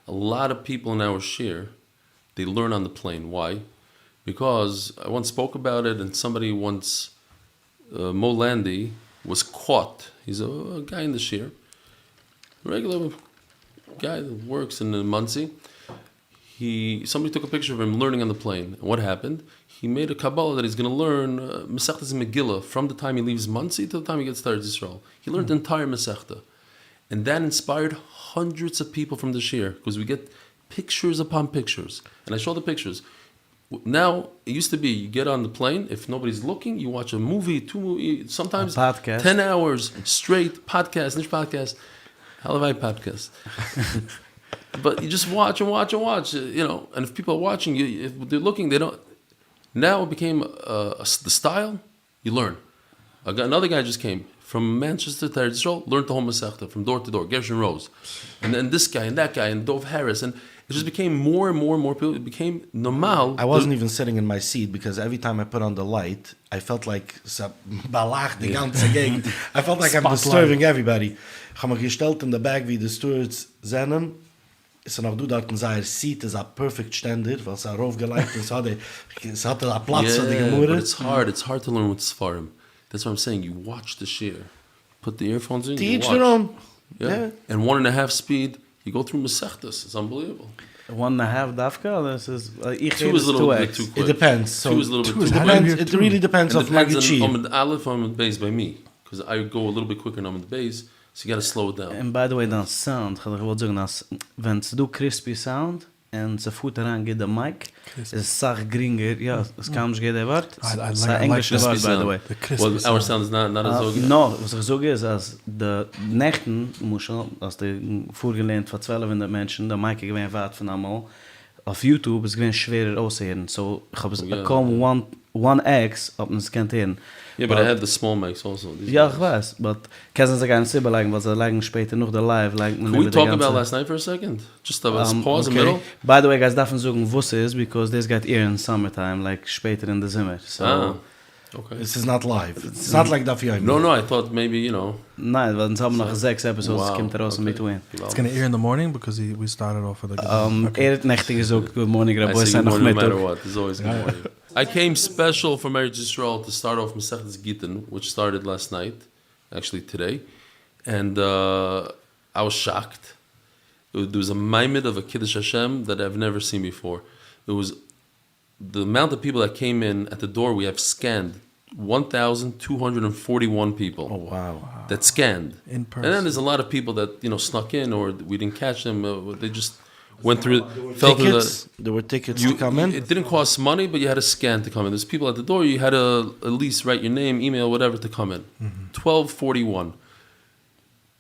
A lot of people in our shir, they learn on the plane. Why? Because I once spoke about it, and somebody once, Mo Landy, was caught. He's a guy in the shir, a regular guy that works in the Muncie. Somebody took a picture of him learning on the plane. And what happened? He made a Kabbalah that he's going to learn Masechtas Megillah from the time he leaves Muncie to the time he gets to Eretz Yisrael. He learned the entire Masechta. And that inspired hundreds of people from the shir, because we get pictures upon pictures. And I show the pictures. Now, it used to be, you get on the plane, if nobody's looking, you watch a movie, 2 movies, sometimes 10 hours straight, podcast, niche podcast, Halavai podcast. But you just watch and watch and watch, and if people are watching, if they're looking, they don't. Now it became the style, you learn. Another guy just came from Manchester to Israel, learned the whole Masechta from door to door, Gershon Rose. And then this guy and that guy and Dov Harris. And it just became more and more and more people. It became normal. I wasn't even sitting in my seat because every time I put on the light, I felt like balach the ganze Gegend. I felt like I'm disturbing everybody. Ich habe mich gestellt in der Bag, wie die Stewards sehnen. Ist noch du dort in seiner Seat, ist perfect standard, weil es raufgelegt ist. Es hatte einen Platz für die Gemüse. But it's hard to learn with Sfarim. That's what I'm saying. You watch the shir. Put the earphones in, to you each watch. their own. Yeah. And 1.5 speed, you go through Masechtas. It's unbelievable. 1.5 dafka, this is... 2 is a little bit too quick. It depends. So 2 is a little bit too quick. It really depends on Magichi. I'm the Aleph, I'm the base by me. Because I go a little bit quicker and I'm in the base. So you got to slow it down. And by the way, that sound, I will say that when you do crispy sound, and the foot around get the mic, it's sag gringer. Yeah, it's can't get the word. It's an English word, by the way. Well, our sound is not as so good. No, was ich so is as the Nächten, Muschel, als die vorgelehnt von 1200 Menschen, der mic gewinnt wart von einmal, auf YouTube ist gewinnt schwerer aussehen. So, ich habe es kaum 1x, ob man es kennt hin. Yeah, but I have the small mics also. Ja, ich weiß, but können sie gar nicht überlegen, was sie legen später noch der Live. Can we talk about last night for a second? Just a pause in the middle? By the way, guys, darf man sagen, was ist, because this got air in summertime, like später in the summer. So, okay. This is not live. It's not like DafYomi. No, I thought maybe, Nein, weil uns haben noch 6 episodes, kommt raus in between. It's going to air in the morning because we started off with a good Nächtig is ook good morning, I say good morning no matter what. There's always good morning. I came special from Eretz Yisrael to start off Masechtas Gittin, which started last night, actually today. And I was shocked. There was a maimed of a Kiddush Hashem that I've never seen before. It was the amount of people that came in at the door. We have scanned 1,241 people. Oh wow! That scanned In person. And then there's a lot of people that snuck in, or we didn't catch them. They just went through. Fell through Tickets. There were tickets to come in. It didn't cost money, but you had to scan to come in. There's people at the door. You had to at least write your name, email, whatever to come in. 1241.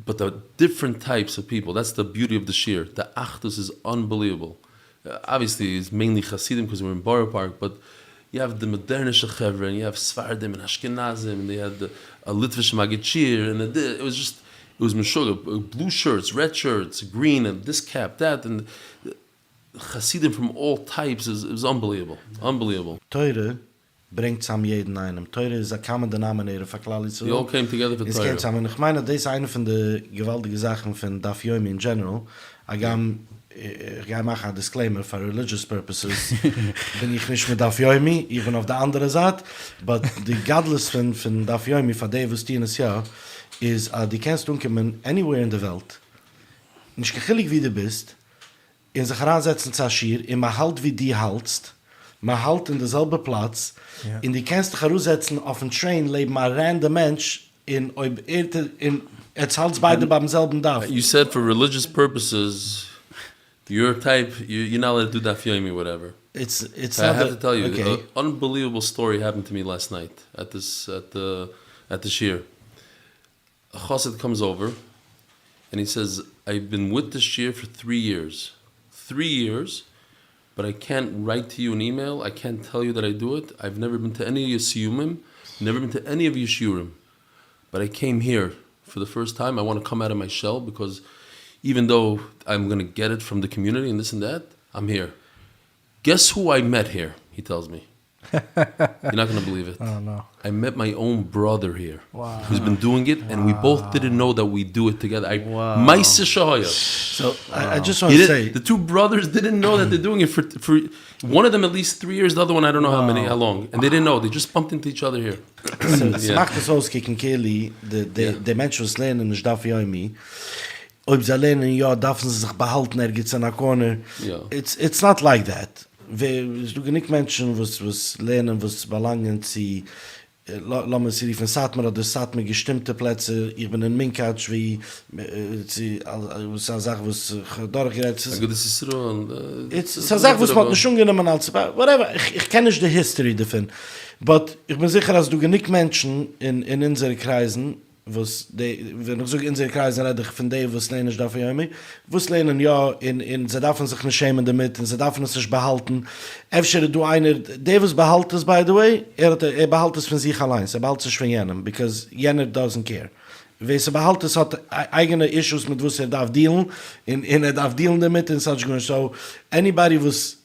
But the different types of people. That's the beauty of the shir. The achdus is unbelievable. Obviously, it's mainly Hasidim because we're in Borough Park, but you have the modernische Chevra, and you have Sfardim and Ashkenazim, and they had a Litvish Magachir, and it was Meshuggah, blue shirts, red shirts, green, and this cap, that, and Hasidim from all types. It was unbelievable. Unbelievable. Teure bringt zusammen jeden einem. Teure is a common denominator for Klal Yisrael. They all came together for Es Torah. geht zusammen. Ich meine, das ist eine von den gewaltigen Sachen von DafYomi in general. Ich mache ein Disclaimer for religious purposes. Bin ich nicht mit DafYomi, ich bin auf der anderen Seite. But the godless von DafYomi, von der was die ja, is die kannst du kommen anywhere in der Welt. Nicht gechillig wie du bist, in sich heransetzen zu Aschir, in man halt wie die haltst, man halt in derselbe Platz, in die kannst du heransetzen auf ein Train, leben ein random Mensch, in jetzt halt's beide beim selben Daf. You said for religious purposes, your type, you're not allowed to do DafYomi, whatever. It's I not have to tell you, okay. an unbelievable story happened to me last night at the shir. A chassid comes over, and he says, I've been with the shir for 3 years. 3 years, but I can't write to you an email. I can't tell you that I do it. I've never been to any of your siyumim, never been to any of your shiurim. But I came here for the first time. I want to come out of my shell because even though I'm going to get it from the community and this and that, I'm here. Guess who I met here, he tells me. You're not going to believe it. Oh, no. I met my own brother here. Wow. Who's been doing it, and we both didn't know that we do it together. So I just want to say, the two brothers didn't know that they're doing it for one of them at least 3 years, the other one I don't know how long, and they didn't know. They just bumped into each other here. es macht es aus gegen Kelly, der Mensch was lernen nicht DafYomi. Ob sie lernen, ja, dürfen sie sich behalten, gibt's in a corner. Yeah. It's not like that. Du genug Menschen, was lernen, was belangen, sie lassen wir sie von Satmer oder Satmer gestimmte Plätze, ich bin in Minkatsch, wie sie, was eine Sache, was durchgerät ist. It's eine Sache, was man nicht ungenommen als, whatever, ich kenne nicht die History davon. But ich bin sicher, dass du genug Menschen in unseren Kreisen, wenn ich so in unseren Kreisen rede, von denen, was lernen ich DafYomi, was lernen ja, sie dürfen sich nicht schämen damit, und sie dürfen es sich behalten. Efter du einer, der was behalt es, by the way, behalt es von sich allein, er behalt es von jenem, because jener doesn't care. Wenn sie behalt es, hat eigene Issues mit was darf dealen, und darf dealen damit, und such going. So, anybody was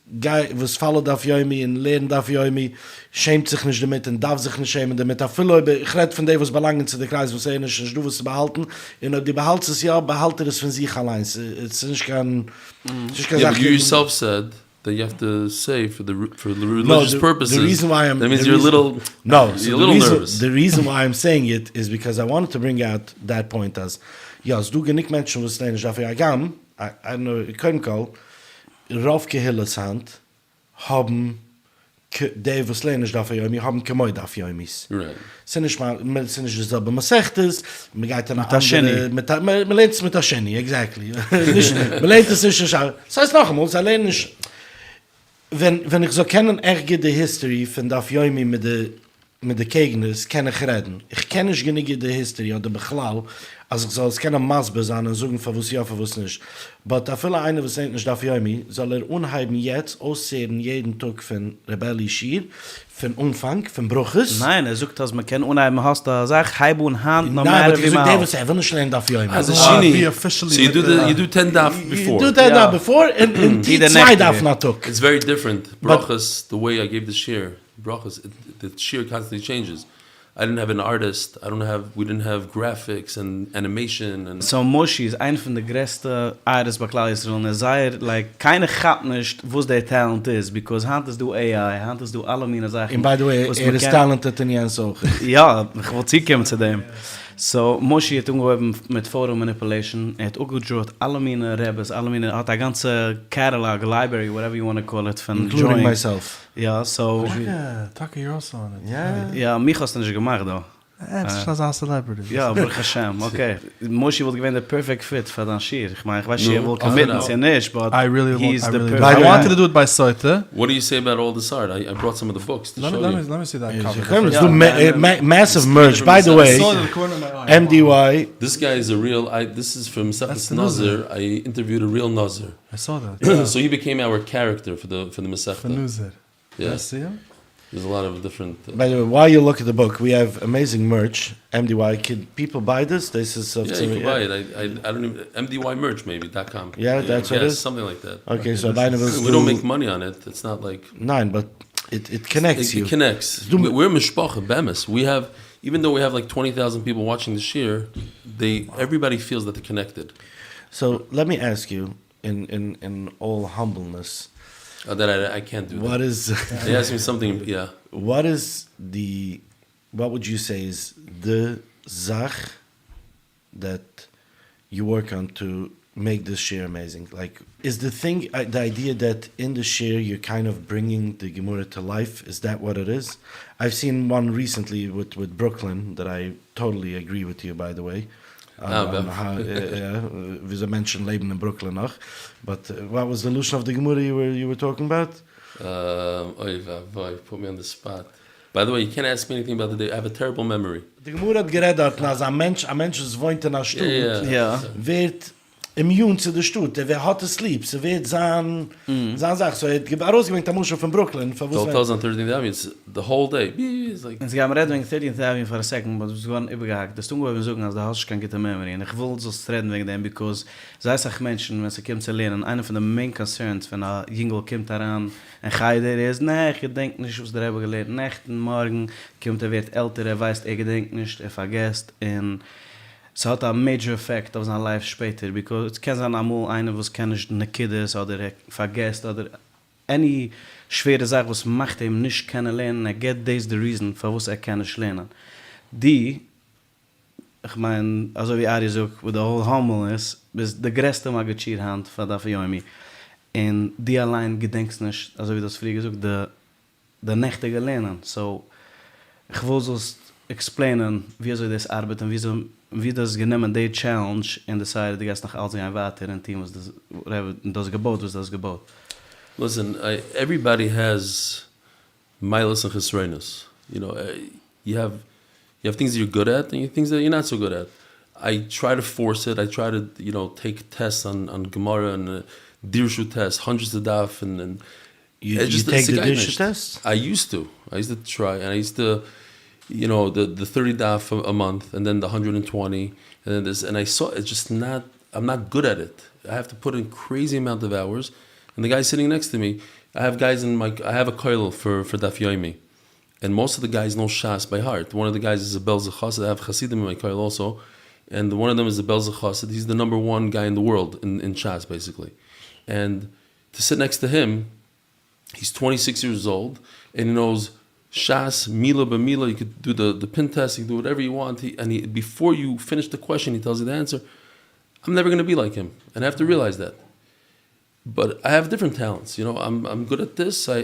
follow DafYomi und lernen DafYomi, schämt sich nicht damit und darf sich nicht schämen damit. Ich rede von dem, was belangen zu der Kreis, was nicht, du was behalten. Und ob die behalten es, ja, behalte es von sich allein. Es ist nicht kein... Yeah, but you yourself said that you have to say for the religious purposes. The reason why that means you're a little nervous. The reason why I'm saying it is because I wanted to bring out that point as, ja, als du genug Menschen, was lernen, dafür agam, I don't know, ich kann call, Rauf Gehilles Hand haben die, was lernen DafYomi, haben kemoi DafYomis. Right. Sind nicht dasselbe Masechtes, man geht dann man lernt es mit Asheni, exactly. Man lernt es nicht, das heißt noch einmal, sie lernen nicht, wenn ich so kennen, die History von DafYomi mit den Gegners, kann ich reden. Ich kenne nicht genug die History oder Bechlal, also ich soll es keine Masbe sein und sagen, für was ja, für was nicht. Aber da viele eine, was nicht DafYomi, soll unheimlich jetzt aussehen, jeden Tag von Reb Eli Shir, von Umfang, von Bruches. Nein, sagt, dass man kein unheimlich hast, da sagt, Heib und Hand, noch mehr wie mal. Nein, aber mal. will nicht lernen DafYomi. Also, So you do 10 daf before. You do 10 daf before, and die 2 daf not took. It's very different. Brachas, the way I gave the shir, brachas, the shir constantly changes. I didn't have an artist. We didn't have graphics and animation and. So Moshe ist ein von der größten Artists bei Klal Yisrael und sei like keine hat nicht, wo der Talent ist, because hand ist du AI, hand ist du alle meine Sachen. And by the way, is talented in Jens auch. Ja, ich wollte sie kommen zu dem. So, Moshe hat umgehoben mit Photo Manipulation. Er hat auch gedreht alle meine Rebbes, hat a ganze catalog, library, whatever you want to call it, von Including drawing. myself. Ja, so... Taka, you're also on it. Yeah. Ja, mich hast du nicht gemacht, though. Es ist ein Celebrity. Ja, Baruch Hashem, okay. Moshe wollte gewinnen der perfect fit für den Schir. Ich meine, ich weiß nicht, will committen, ja nicht, but he's the perfect... I wanted to do it by Soite. What do you say about all this art? I brought some of the books to show you. Let me see that Let's cover. do massive merch. By the way, in the corner of my eye. MDY. This guy is a real. This is from That's Masechet the Nazir. I interviewed a real Nazir. I saw that. So he became our character for the Masechta. Fanuzir. Yeah, I see him? there's a lot of different. By the way, while you look at the book, we have amazing merch. MDY. Can people buy this? This is Yeah, you can buy it. I don't even MDYmerch maybe.com. Yeah, that's what it is? Something like that. Okay, so bijna We don't make money on it. It's not like Nine, but it connects you. It connects. We're mishpacha bemis. We have, even though we have like 20,000 people watching the shir, everybody feels that they're connected. So let me ask you, in all humbleness, That I can't do. what is They asked me something. Yeah. what would you say is the zach that you work on to make this share amazing? Like, is the thing, the idea that in the share you're kind of bringing the Gemara to life? Is that what it is? I've seen one recently with Brooklyn that I totally agree with you, by the way. We mentioned Leben in Brooklyn noch. But what was the illusion of the Gemara you were talking about? Put me on the spot. By the way, you can't ask me anything about the day. I have a terrible memory. Die Gemara hat geredet, als ein Mensch wohnt in einer Stutt, Ja. wird immune zu der Stutt, er hat es lieb, sie wird sein Sache. So, er hat rausgewenkt am Moshe von Brooklyn. So 13th Avenue, it's the whole day. It's like, Und sie haben reden wegen 13th Avenue for a second, but es ist gewoon übergehakt. Das tun wir sagen, als der Haus kann get a memory. Und ich will so reden wegen dem, because sei sich Menschen, wenn sie kommen zu lernen, einer von den main concerns, wenn ein Jingle kommt daran, und Geider ist, nee, ich denke nicht, was der habe gelernt. Nächten, morgen, kommt wird älter, weiß, gedenkt nicht, vergesst, und es hat ein major effect auf sein Life später, because es kann sein einmal einer, was kann nicht eine Kid ist, oder vergesst, oder any schwere Sache, was macht ihm nicht kennenlernen, get this the reason, für was kann nicht lernen. Die, ich meine, also wie Ari sagt, with the whole humbleness, ist der größte Magazin-Hand von DafYomi. Und die allein gedenkst nicht, also wie das früher gesagt, der nächtige lernen. So, ich will so explainen, wie soll das arbeiten, wie das genommen, die Challenge, in der Seite, die gehst nach all sein weiter, in Team, was das Gebot. Listen, everybody has milas and chesroinus. You know, you have things that you're good at and you have things that you're not so good at. I try to force it. I try to, take tests on Gemara and Dirshu tests, hundreds of daf, and You take the Dirshu test? I used to try, and I used to, the 30 daf a month, and then the 120, and then this, and I saw it's just not. I'm not good at it. I have to put in crazy amount of hours. And the guy sitting next to me, I have a koil for DafYomi. And most of the guys know Shas by heart. One of the guys is a Belzer Chassid. I have Chassidim in my koil also. And one of them is the Belzer Chassid. He's the number one guy in the world in Shas, basically. And to sit next to him, he's 26 years old, and he knows Shas, Mila b'Mila. You could do the pin test, you can do whatever you want. Before you finish the question, he tells you the answer. I'm never going to be like him. And I have to realize that. But I have different talents, I'm good at this. So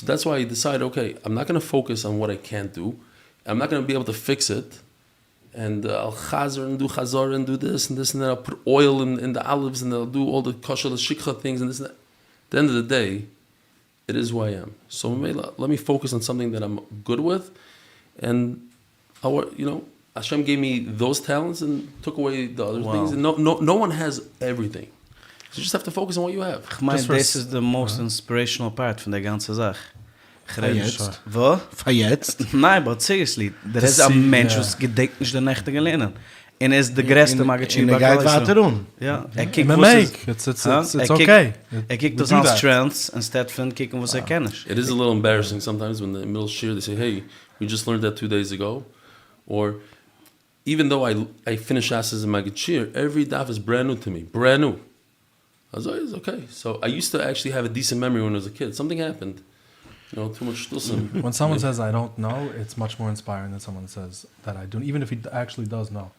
that's why I decided, okay, I'm not going to focus on what I can't do. I'm not going to be able to fix it. And I'll chazer and do chazar and do this and that. I'll put oil in the olives and I'll do all the kosher, the shikha things and this and that. At the end of the day, it is who I am. So let me focus on something that I'm good with. And, Hashem gave me those talents and took away the other things. And no one has everything. So you just have to focus on what you have. Ich meine, this is the most inspirational part von der ganzen Sache. Jetzt? Was? Von jetzt? Nein, but seriously, there is a Mensch, was gedenkt nicht der Nächte gelernen. Und er ist der größte Magazin. Und er geht weiter um. Ja, kijkt it's okay. Kijkt das als Trends, instead von kicken, was kennt. It is a little embarrassing sometimes when in the middle of shir, they say, hey, we just learned that 2 days ago. Or, even though I finish Ashes in Magid every daf is brand new to me. Brand new. I was always okay. So I used to actually have a decent memory when I was a kid. Something happened. Too much shtusim. When someone says I don't know, it's much more inspiring than someone says that I do. Even if he actually does know,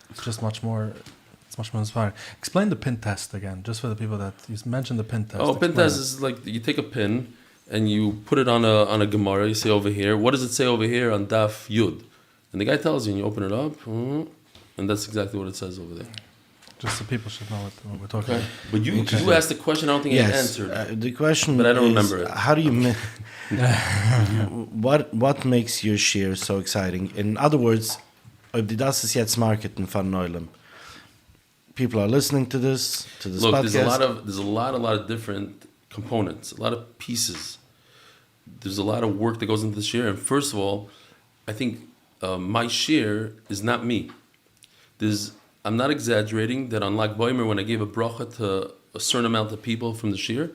it's just much more. It's much more inspiring. Explain the pin test again, just for the people that you mentioned the pin test. Pin test is like you take a pin and you put it on a Gemara. You say over here, what does it say over here on Daf Yud? And the guy tells you, and you open it up, and that's exactly what it says over there. Just so people should know what we're talking about. But you asked the question. I don't think I answered. The question, but I don't remember it. How do you? What makes your share so exciting? In other words, ob die das ist jetzt Marketing von Neulem. People are listening to this Look, podcast. there's a lot of different components, a lot of pieces. There's a lot of work that goes into the share. And first of all, I think my share is not me. I'm not exaggerating that on Lag Boimer, when I gave a bracha to a certain amount of people from the shir,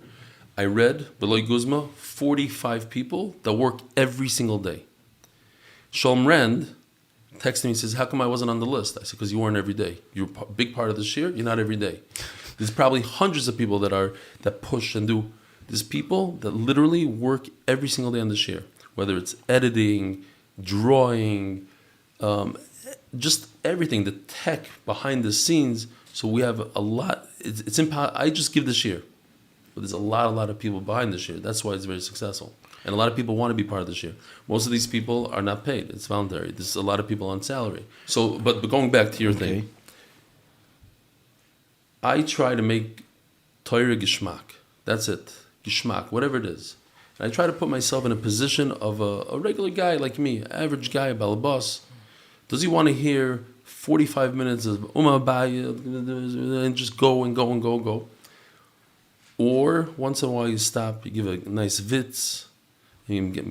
I read, Beloy Guzma, 45 people that work every single day. Shalom Rand texted me and says, how come I wasn't on the list? I said, because you weren't every day. You're a big part of the shir, you're not every day. There's probably hundreds of people that push and do. There's people that literally work every single day on the shir, whether it's editing, drawing, just everything, the tech behind the scenes. So we have a lot. It's I just give the shir, but there's a lot of people behind the shir. That's why it's very successful, and a lot of people want to be part of the shir. Most of these people are not paid; it's voluntary. There's a lot of people on salary. So, but going back to your thing, I try to make Torah geschmack. That's it, geschmack, whatever it is. And I try to put myself in a position of a regular guy like me, average guy, balabas. Does he want to hear 45 minutes of Baya and just go and go and go and go? Or once in a while you stop, you give a nice vitz, you get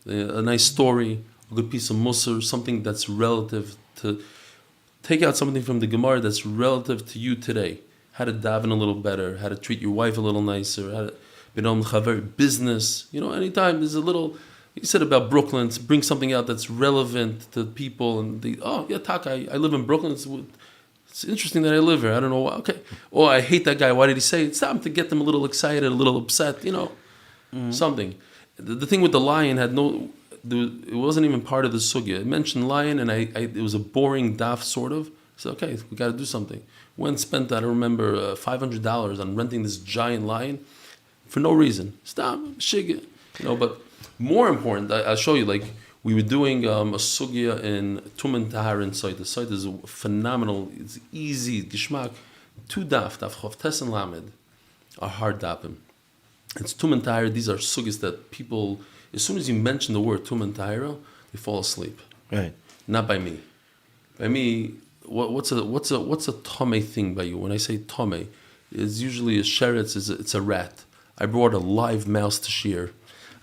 a nice story, a good piece of musar, something that's relative to, take out something from the Gemara that's relative to you today. How to daven a little better, how to treat your wife a little nicer, how to business. Anytime there's a little... You said about Brooklyn, bring something out that's relevant to people. And Taka, I live in Brooklyn. It's interesting that I live here. I don't know why. Okay. Oh, I hate that guy. Why did he say it? It's time to get them a little excited, a little upset, something. The thing with the lion it wasn't even part of the sugya. It mentioned lion, and it was a boring daf, sort of. So, okay, we got to do something. Went spent, I don't remember, $500 on renting this giant lion for no reason. Stop, shig, but... More important, I'll show you, we were doing a sugya in Tumen Taharin site. The site is phenomenal. It's easy, geschmack. 2 daf chof tes and lamed are hard dapim. It's Tumen Tahir. These are sugyas that people, as soon as you mention the word Tumen Tahira, they fall asleep. Right. Not by me. By me, what's a tome thing by you? When I say tome, it's usually a sheretz, it's a rat. I brought a live mouse to shear.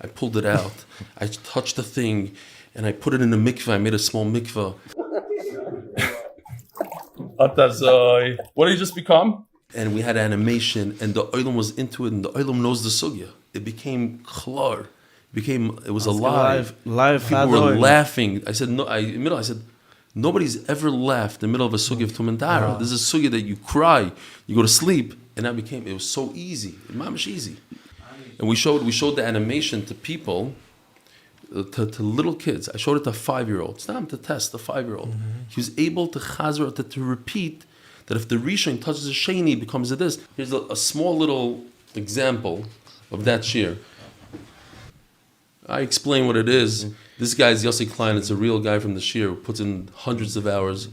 I pulled it out. I touched the thing, and I put it in a mikveh. I made a small mikveh. What did he just become? And we had animation, and the oilam was into it, and the oilam knows the sugya. It became klar. It was alive. Live. People were laughing. I said, I said, nobody's ever laughed in the middle of a sugya of Tumantara. This is a sugya that you cry, you go to sleep, and it was so easy. Mamish easy. And we showed the animation to people, to little kids. I showed it to a 5-year-old. It's not to test a 5-year-old. Mm-hmm. He was able to repeat that if the Rishon touches the Sheni, it becomes a this. Here's a small little example of that shir. I explain what it is. Mm-hmm. This guy is Yossi Klein. It's a real guy from the shir who puts in hundreds of hours.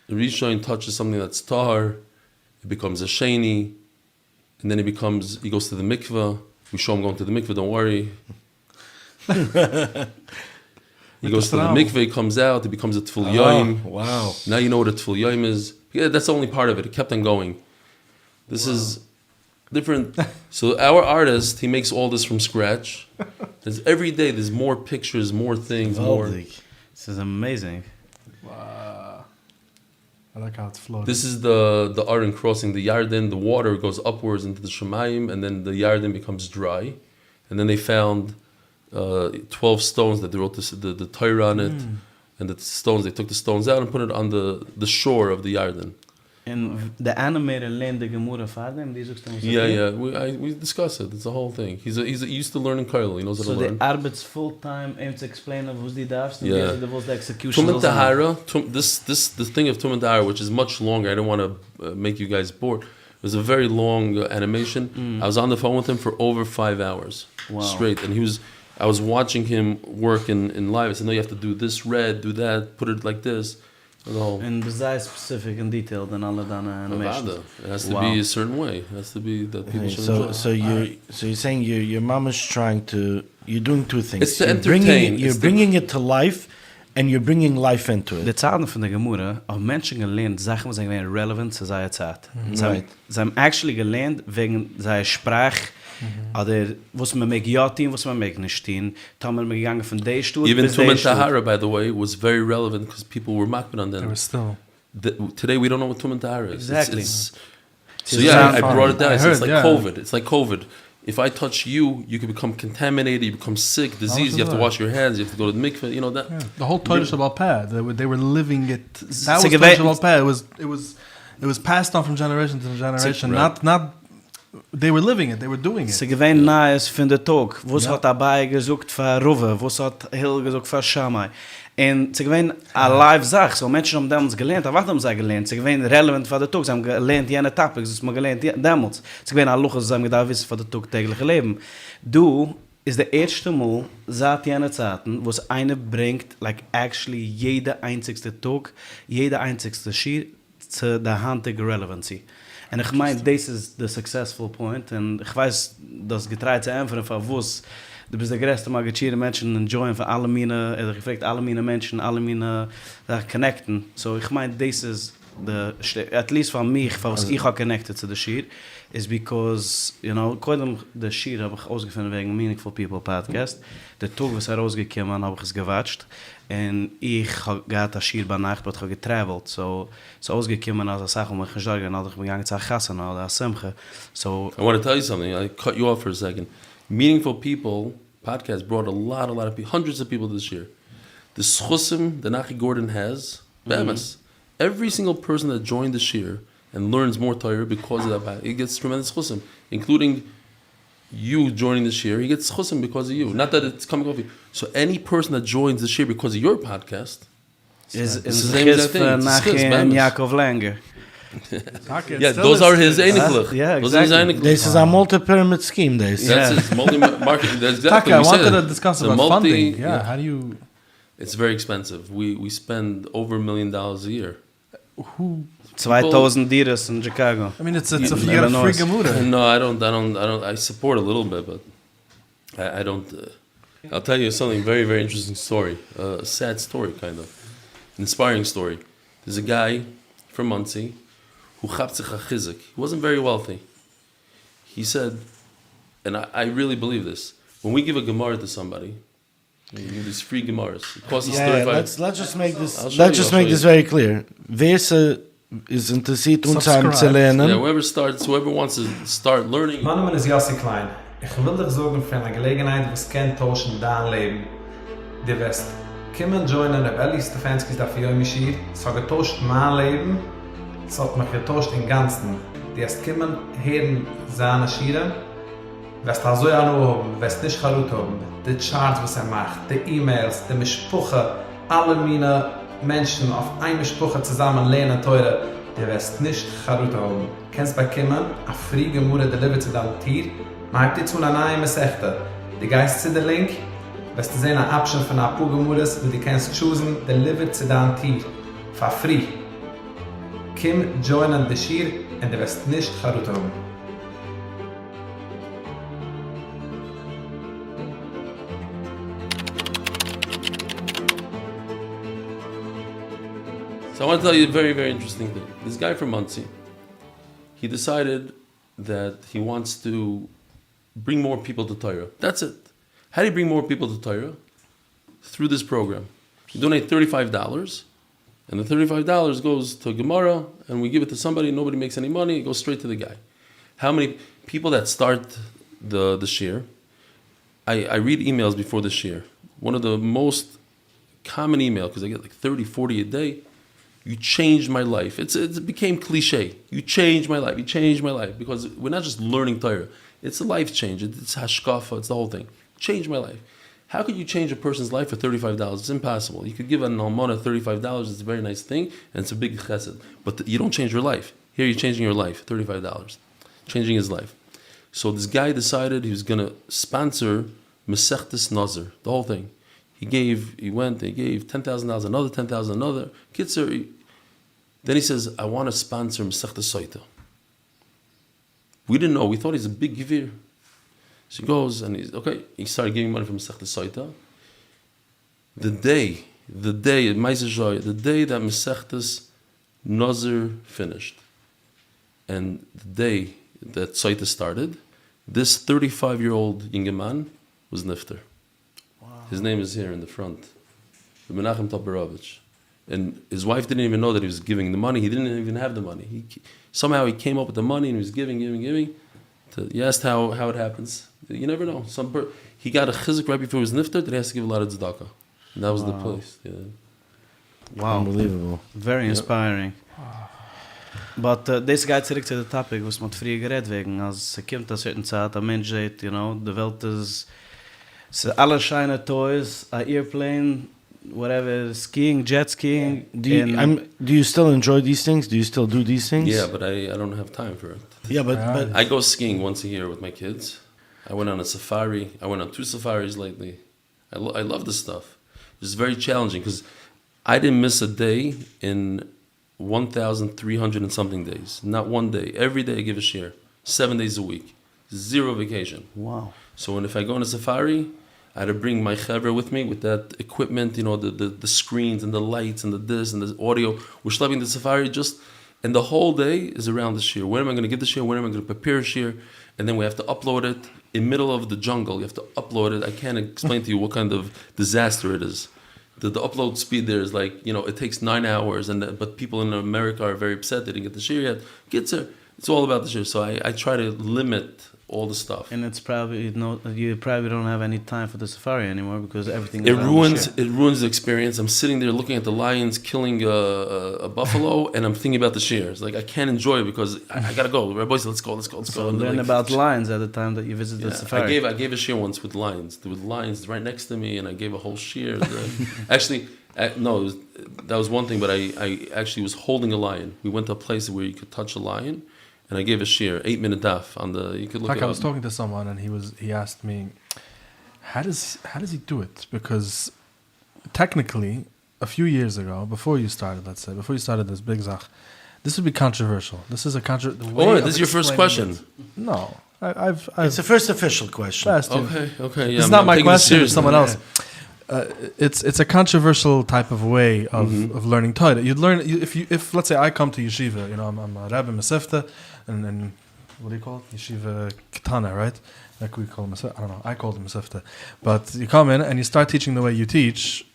The Rishon touches something that's tahar, it becomes a Sheni. And then he goes to the mikveh. We show him going to the mikveh, don't worry. He goes to the mikveh, he comes out, it becomes a tful yoim. Wow. Now you know what a tful yoim is. Yeah, that's the only part of it. It kept on going. This is different. So our artist, he makes all this from scratch. Every day there's more pictures, more things, more. This is amazing. Wow. I like how it's floating. This is the Aron crossing the Yarden. The water goes upwards into the Shemayim, and then the Yarden becomes dry. And then they found 12 stones that they wrote the Torah on it. And the stones, they took the stones out and put it on the shore of the Yarden. And the animator learned the Gemara for them. Yeah. We discuss it. It's a whole thing. He's used to learning Kail. He knows how to learn. So the arbeids full time to explain of who's the darfst. Yeah. The execution. Tum Tahara. The thing of Tum Tahara, which is much longer. I don't want to make you guys bored. It was a very long animation. I was on the phone with him for over 5 hours straight, and I was watching him work in live. I said, no, you have to do this red, do that, put it like this. And besides specific and detailed and all of that animation. It has to be a certain way. It has to be that people should enjoy. So you're saying your mom is you're doing two things. It's to entertain. You're bringing it to life, and you're bringing life into it. De Zahlen von der Gemurre, auf Menschen gelernt, Sachen, was sind relevant zu seiner Zeit. Sie haben actually gelernt, wegen seiner Sprache, oder was man mag ja tun, was man mag nicht tun. Da haben wir gegangen von der Stuhl Even Tum Tahara, by the way, was very relevant because people were makbid on them. There was still. Today we don't know what Tum Tahara is. Exactly. So I brought it down. It's like COVID. It's like COVID. If I touch you, you can become contaminated, you become sick, disease, you have to wash your hands, you have to go to the mikveh, you know that. Yeah. The whole Torah Shabbat Peh, they were living it. That was Torah Shabbat Peh. It was passed on from generation to generation. Not they were living it, they were doing it. Sie gewähnt nahes von der Tag. Was hat dabei gesucht für Rove? Was hat Hill gesucht für Shammai? Und sie gewähnt a live Sach. So Menschen haben damals gelernt, aber was haben sie gelernt? Sie gewähnt relevant für der Tag. Sie haben gelernt jene Topics, das man gelernt damals. Sie gewähnt a Luches, sie haben gedacht, wissen für der Tag tägliche Leben. Du ist der erste Mal, seit jene Zeiten, wo es eine bringt, like actually jede einzigste Tag, jede einzigste Schir zu der handige Relevancy. En ich meine, this is the successful point. Und ich weiß, das getreut zu einfach von was du bist der größte Magazine Menschen enjoyen von alle meine, gefragt alle meine Menschen, alle meine connecten. So ich meine, this is at least von mich, von was ich habe connected zu der Shir, is because, you know, koidem der Shir habe ich ausgefunden wegen Meaningful People Podcast. Der Tag, was rausgekommen, habe ich es gewatscht. Und ich habe das Shir bei Nacht, aber ich habe getravelt. So ausgekommen, als ich sage, ich gesagt habe, ich bin gegangen zu Chassan oder Simcha. So I want to tell you something. I cut you off for a second. Meaningful People podcast brought a lot of people, hundreds of people this year. The schusim that Nachi Gordon has, every single person that joined this year and learns more Torah because of that, he gets tremendous schusim, including you joining this year. He gets schusim because of you. Not that it's coming off you. So any person that joins this year because of your podcast is the same exact thing. Nachi and Yaakov Langer. Yeah, those are his einiglich. Yeah, exactly. This is a multi-pyramid scheme. That's his multi-market. That's exactly Taka, I what wanted said. to discuss about funding. Yeah, how do you... It's very expensive. We spend over $1 million a year. Who... 2,000 diras in Chicago. I mean, it's a free Gemara. No, I don't. I support a little bit, but I don't. I'll tell you something very, very interesting story. A sad story, kind of. Inspiring story. There's a guy from Muncie who chaptzich chizik. He wasn't very wealthy. He said, and I really believe this, when we give a Gemara to somebody, you give these free Gemaras. It costs us $35. Let's just make this very clear. Wer is interessiert uns haben zu lernen. Yeah, whoever wants to start learning. Mein Name ist Yossi Klein. Ich will dich sorgen für eine Gelegenheit, was kann tauschen dein Leben. Du wirst kommen joinen Reb Eli Stefansky's DafYomi Shir. Es hat getauscht mein Leben. Es hat mich getauscht im Ganzen. Du wirst kommen, hören seine Shire. Wirst also ja nur haben, wirst nicht charut haben. Die Charts, was macht, die E-Mails, die Mischpuche, alle meine Menschen auf eine Sprache zusammen lernen teure, der wirst nicht charut haben. Kennst bekommen, a free Gemurre delivered zu deinem Tier, man hat dir zu einer neuen Mesechte. Die Geist zu der Link, wirst du sehen eine Option von einer paar Gemurres, und du kannst choosen, delivered zu deinem Tier. For free. Kim joinen the Shir, und du wirst nicht charut haben. So I want to tell you a very, very interesting thing. This guy from Muncie, he decided that he wants to bring more people to Torah. That's it. How do you bring more people to Torah? Through this program. You donate $35, and the $35 goes to Gemara, and we give it to somebody, nobody makes any money, it goes straight to the guy. How many people that start the shir, I read emails before the shir. One of the most common email, because I get like 30, 40 a day, You changed my life. It became cliche. You changed my life. You changed my life. Because we're not just learning Torah. It's a life change. It's hashkafa. It's the whole thing. Changed my life. How could you change a person's life for $35? It's impossible. You could give an almana $35. It's a very nice thing, and it's a big chesed. But you don't change your life. Here you're changing your life, $35. Changing his life. So this guy decided he was going to sponsor Masechtas Nazir, the whole thing. He gave $10,000, another $10,000, another. Kitzer. Then he says, I want to sponsor Masechtas Soita. We didn't know. We thought he's a big givir. So he goes and he started giving money from Masechtas Soita. The day that Masechtas Nazir finished, and the day that Soita started, this 35-year-old Ingeman was nifter. Wow. His name is here in the front. Menachem Abramowitz. And his wife didn't even know that he was giving the money. He didn't even have the money. Somehow he came up with the money and he was giving. You asked how it happens. You never know. He got a chizuk right before he was nifter that he has to give a lot of tzedakah. And that was the place. Yeah. Wow. Unbelievable. Very inspiring. But this guy zurück to the topic, was mit früher geredet wegen, als kommt a certain Zeit, a Mensch geht, the Welt is alle shiny toys, a airplane, whatever, skiing, jet skiing. Do you still enjoy these things? Do you still do these things? Yeah, but I don't have time for it. Yeah, but I go skiing once a year with my kids. I went on a safari. I went on 2 safaris lately. I love this stuff. It's very challenging because I didn't miss a day in 1,300 and something days. Not one day. Every day I give a share. 7 days a week. 0 vacation. Wow. So if I go on a safari, I had to bring my chaver with me with that equipment, the screens and the lights and the this and the audio. We're schlepping the safari and the whole day is around the shir. When am I going to get the shir? When am I going to prepare a shir? And then we have to upload it in middle of the jungle. You have to upload it. I can't explain to you what kind of disaster it is. The upload speed there is it takes 9 hours, but people in America are very upset they didn't get the shir yet. It's all about the shir. So I try to limit all the stuff. And it's probably you probably don't have any time for the safari anymore because everything. It ruins the experience. I'm sitting there looking at the lions killing a buffalo, and I'm thinking about the shir. It's like I can't enjoy it because I gotta go. Rabbi said, let's go. So learn about lions at the time that you visit the safari. I gave a shir once with lions. There were lions right next to me, and I gave a whole shir. Actually, no, that was one thing. But I actually was holding a lion. We went to a place where you could touch a lion. And I gave a shir, 8-minute daf on the. You could look. Like I was talking to someone, and he asked me, how does he do it? Because technically, a few years ago, before you started this big zach, this would be controversial. This is a this is your first question. No, I've. It's the first official question. Okay. Yeah, it's not my question. It's someone else. It's a controversial type of way of learning Torah. You'd learn if let's say I come to yeshiva, I'm a Rabbi Mesefta, and what do you call it? Yeshiva Ketana, right? Like we call it Mesefta. I don't know. I call it Mesefta. But you come in and you start teaching the way you teach,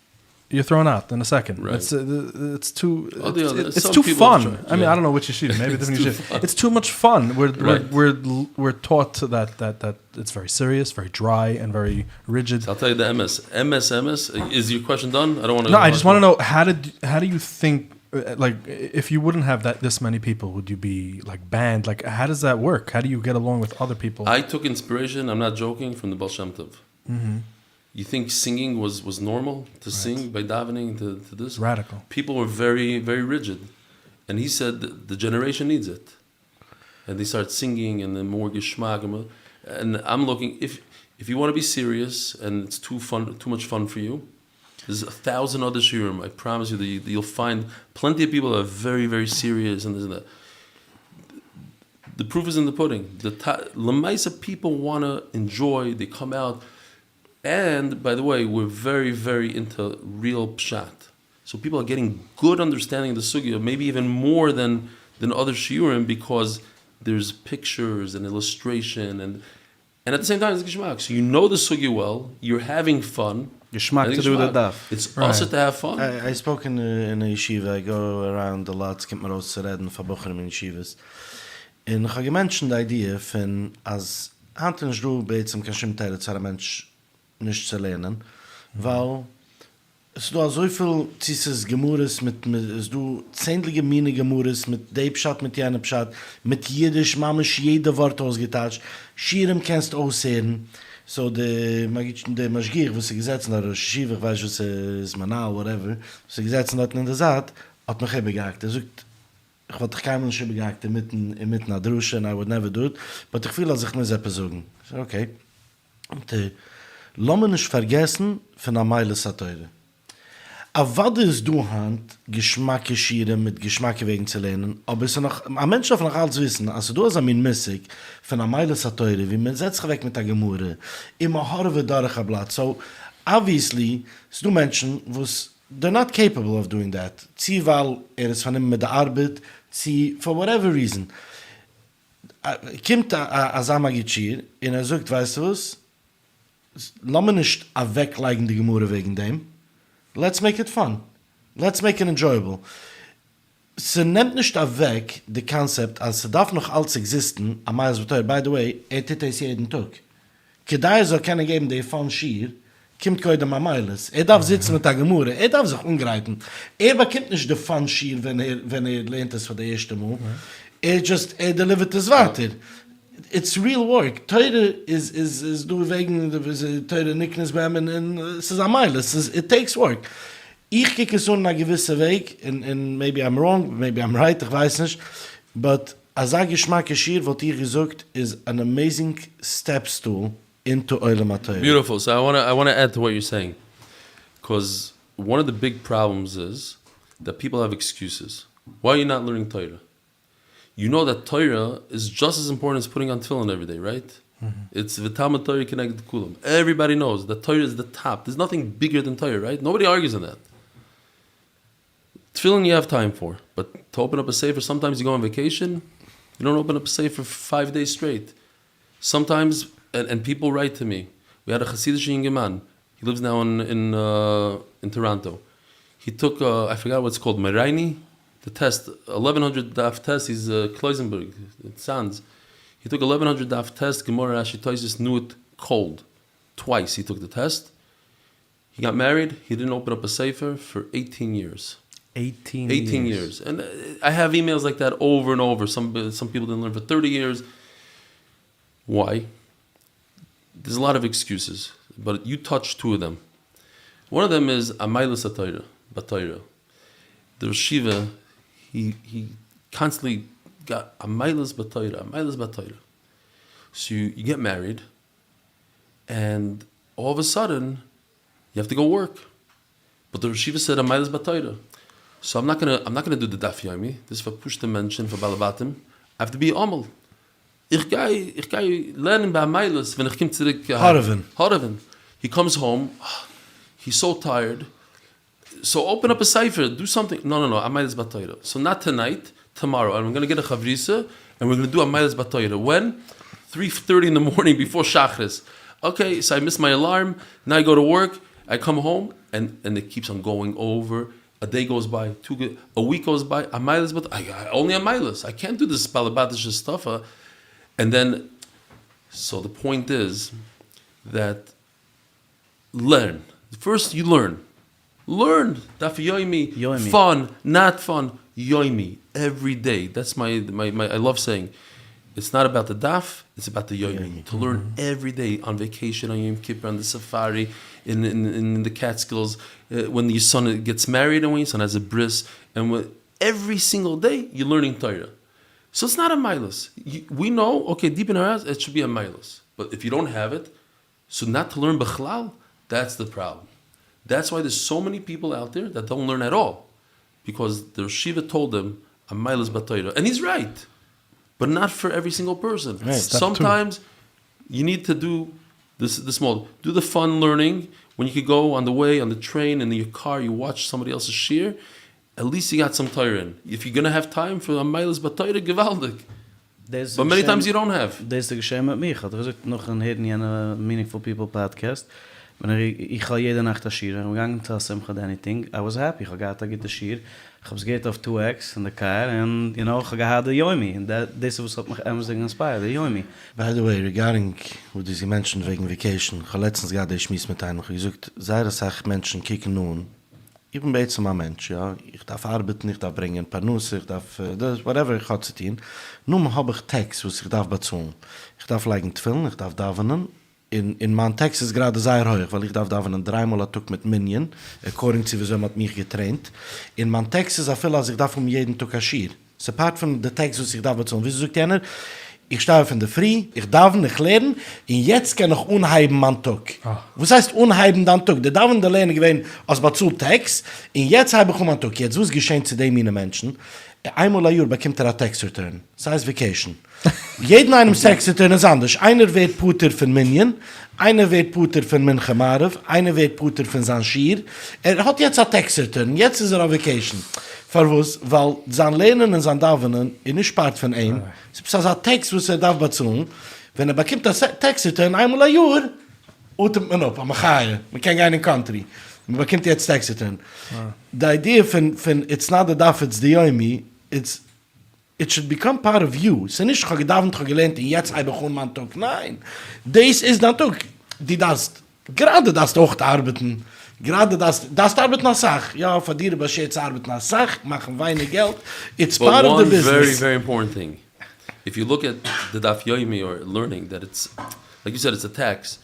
you're thrown out in a second. Right. It's too it's too fun. I mean, I don't know which yeshiva. Maybe different yeshiva. It's too much fun. We're taught that it's very serious, very dry, and very rigid. So I'll tell you the MS. Is your question done? I don't want to. No, I just want to know how do you think? If you wouldn't have this many people, would you be banned? How does that work? How do you get along with other people? I took inspiration. I'm not joking from the Baal Shem Tov. Mm-hmm. You think singing was normal to sing by davening to this? Radical. People were very, very rigid. And he said the generation needs it. And they start singing and then more geschmack. And I'm looking, if you want to be serious and it's too much fun for you, there's 1,000 other shiurim. I promise you that you'll find plenty of people that are very, very serious and this and that. The proof is in the pudding. Lamaisa people want to enjoy, they come out. And, by the way, we're very, very into real pshat. So people are getting good understanding of the sugya, maybe even more than other shiurim, because there's pictures and illustration. And at the same time, it's geschmack. So you know the sugya well, you're having fun. Geschmack to do the daf. It's also to have fun. I spoke in a yeshiva. I go around a lot, get my roast to reden for Bochum in yeshivas. And I mentioned the idea von, as Anton Schru beizem kashim teile zu einem Mensch nicht zu lernen, weil Es du so viel dieses Gemures mit es du zähnliche Mine Gemures mit Deibschat mit jene Pschat mit Jiddisch mamisch jede Wort ausgetauscht. Schirem kannst aussehen. So de Maschgir, was sie gesetzt hat, oder Schiv, ich weiß, was ist Manal, whatever, was sie gesetzt hat in der Saat, hat mich begehakt. Sagt, ich wollte keinem nicht begehakt mitten der Drusche, and I would never do it, but ich fühle, als ich muss etwas sagen. So, okay. Und lass mich nicht vergessen von der Meile Sateure. Aber was ist du Hand, Geschmacke schieren mit Geschmacke wegen zu lernen, aber es ist noch, ein Mensch darf noch alles wissen, also du hast an mein Missig, von der Meile Sateure, wie man setzt sich weg mit der Gemurre, immer harve durch ein Blatt. So, obviously, es du Menschen, they're not capable of doing that. Sie, weil ist von ihm mit der Arbeit, sie, for whatever reason. Kommt a Samagitschir, und sagt, weißt du was, lass mich nicht weglegen die Gemurre wegen dem, let's make it fun. Let's make it enjoyable. Sie nimmt nicht weg, das Konzept, als sie darf noch alles existen, am meisten beteuert. By the way, tut es jeden Tag. Kedai soll keine geben, der von Schier, kommt keine Mamailes. Darf sitzen mit der Gemurre, darf sich umgreiten. Bekommt nicht der von Schier, wenn lehnt es für die erste Mal. Delivert es weiter. It's real work. Teure is du wegen teure Nickness beim und es ist Amailes. It takes work. Ich kicke so einen gewissen Weg and maybe I'm wrong, maybe I'm right, ich weiß nicht. But als Geschmack Geschirr, was ihr gesagt, is an amazing step stool into Eule Materie. Beautiful. So I want to add to what you're saying, because one of the big problems is that people have excuses. Why are you not learning Torah? You know that Torah is just as important as putting on tefillin every day, right? Mm-hmm. It's v'talmud Torah connected to kulam. Everybody knows that Torah is the top. There's nothing bigger than Torah, right? Nobody argues on that. Tefillin you have time for, but to open up a sefer, sometimes you go on vacation, you don't open up a sefer for 5 days straight. Sometimes, and people write to me. We had a Hasidic young man. He lives now in Toronto. He took, I forgot what it's called, Meraini. The test, 1100 daf test, he's Kloisenberg, it sounds. He took 1100 daf test, Gemara Rashi Toises knew it cold. Twice he took the test. He got married, he didn't open up a sefer for 18 years. 18 years. And I have emails like that over and over. Some people didn't learn for 30 years. Why? There's a lot of excuses, but you touched two of them. One of them is Amayla Batayra. The Shiva, he constantly got Amaylas Batayra. So you get married, and all of a sudden, you have to go work. But the Shiva said Amaylas Batayra. So I'm not gonna do the Daf Yomi. This is for push to mention for Balabatim. I have to be Amal. Ich gehe lernen bei Amaylas, wenn ich komme zurück. Haraven. He comes home, he's so tired. So open up a cipher, do something. No, Amaylas Batayra. So not tonight, tomorrow. And I'm going to get a chavrisa, and we're going to do Amaylas Batayra. When? 3:30 in the morning before Shachris. Okay, so I missed my alarm. Now I go to work. I come home, and it keeps on going over. A day goes by, a week goes by. Amaylas Batayra. Only Amaylas. I can't do this balabatish stuff. And then, so the point is that learn. First, you learn. Learn DafYomi. Fun, not fun. Yomi every day. That's my I love saying. It's not about the daf. It's about the yomi. To learn every day on vacation, on Yom Kippur, on the safari, in the Catskills, when your son gets married, and when your son has a bris, and every single day you're learning Torah. So it's not a milas. We know, okay, deep in our house, it should be a milas. But if you don't have it, so not to learn b'chlal, that's the problem. That's why there's so many people out there that don't learn at all. Because the Shiva told them, a milas b'Torah. And he's right. But not for every single person. Right, sometimes you need to do this small. Do the fun learning. When you could go on the way, on the train, in your car, you watch somebody else's shir. At least you got some Torah in. If you're going to have time for a milas b'Torah, gewaldig. But many times you don't have. Das ist geschehen mit mir. Ich hatte gesagt, noch ein Hidden in a Meaningful People podcast. Ich gehe jede Nacht das Schir. Ich gegangen zu Simcha anything. I was happy. Ich gehe the Schir. Ich habe es geht auf 2x in der car. And, you know, ich gehe the Yomi. And this was what mich amazing inspired, the Yomi. By the way, regarding what you mentioned wegen Vacation, ich habe letztens gerade schmiss mit einem gesagt, sei das auch Menschen kicken nun, ich bin jetzt ein Mensch, ja. Ich darf arbeiten, ich darf bringen Parnusse, ich darf, whatever ich habe zu tun. Nun habe ich Text, was ich darf bezahlen. Ich darf liegen Tfilm, ich darf davenen. In mein Text ist gerade sehr hoch, weil ich darf davenen 3-mal am Tag mit Minion, according to wieso hat mich getraint. In mein Text ist auch viel, als ich darf jeden Tag Aschir. Es ist apart von der Text, was ich darf bezahlen. Wieso sagt einer? Ich stehe von der Früh, ich darf nicht lernen, und jetzt kann ich unheiben am Tag. Was heißt unheiben am Tag? Der darf in der Lehne gewesen als Bazul Text, und jetzt habe ich am Tag. Jetzt, was geschehen zu den meine Menschen? Einmal ein Jahr bekommt ein Tax-Return. Das heißt Vacation. Jeden einem Tax-Return ist anders. Einer wird Puter von Minion, einer wird Puter von Minchamarev, einer wird Puter von Sanshir. Hat jetzt ein Tax-Return, jetzt ist auf Vacation. Verwus, weil sein Lehnen und sein Davenen nicht spart von ihm. Es ist ein Text, was darf bezahlen. Wenn bekommt das Tax-Return einmal ein Jahr, utemt man auf, am Achaie. Man kann gar in Country. Man bekommt jetzt Tax-Return. Die Idee von it's not the daf, it's the yomi, it should become part of you. Es ist nicht, ich habe gedacht, gelernt, jetzt habe ich einen Tag. Nein. Das ist der Tag. Gerade das auch arbeiten. Gerade das arbeiten nach Sach. Ja, verdienen wir jetzt arbeiten nach Sach, machen wenig Geld. It's But part of the one business. very important thing. If you look at the Daf Yomi or learning that it's, like you said, it's a tax,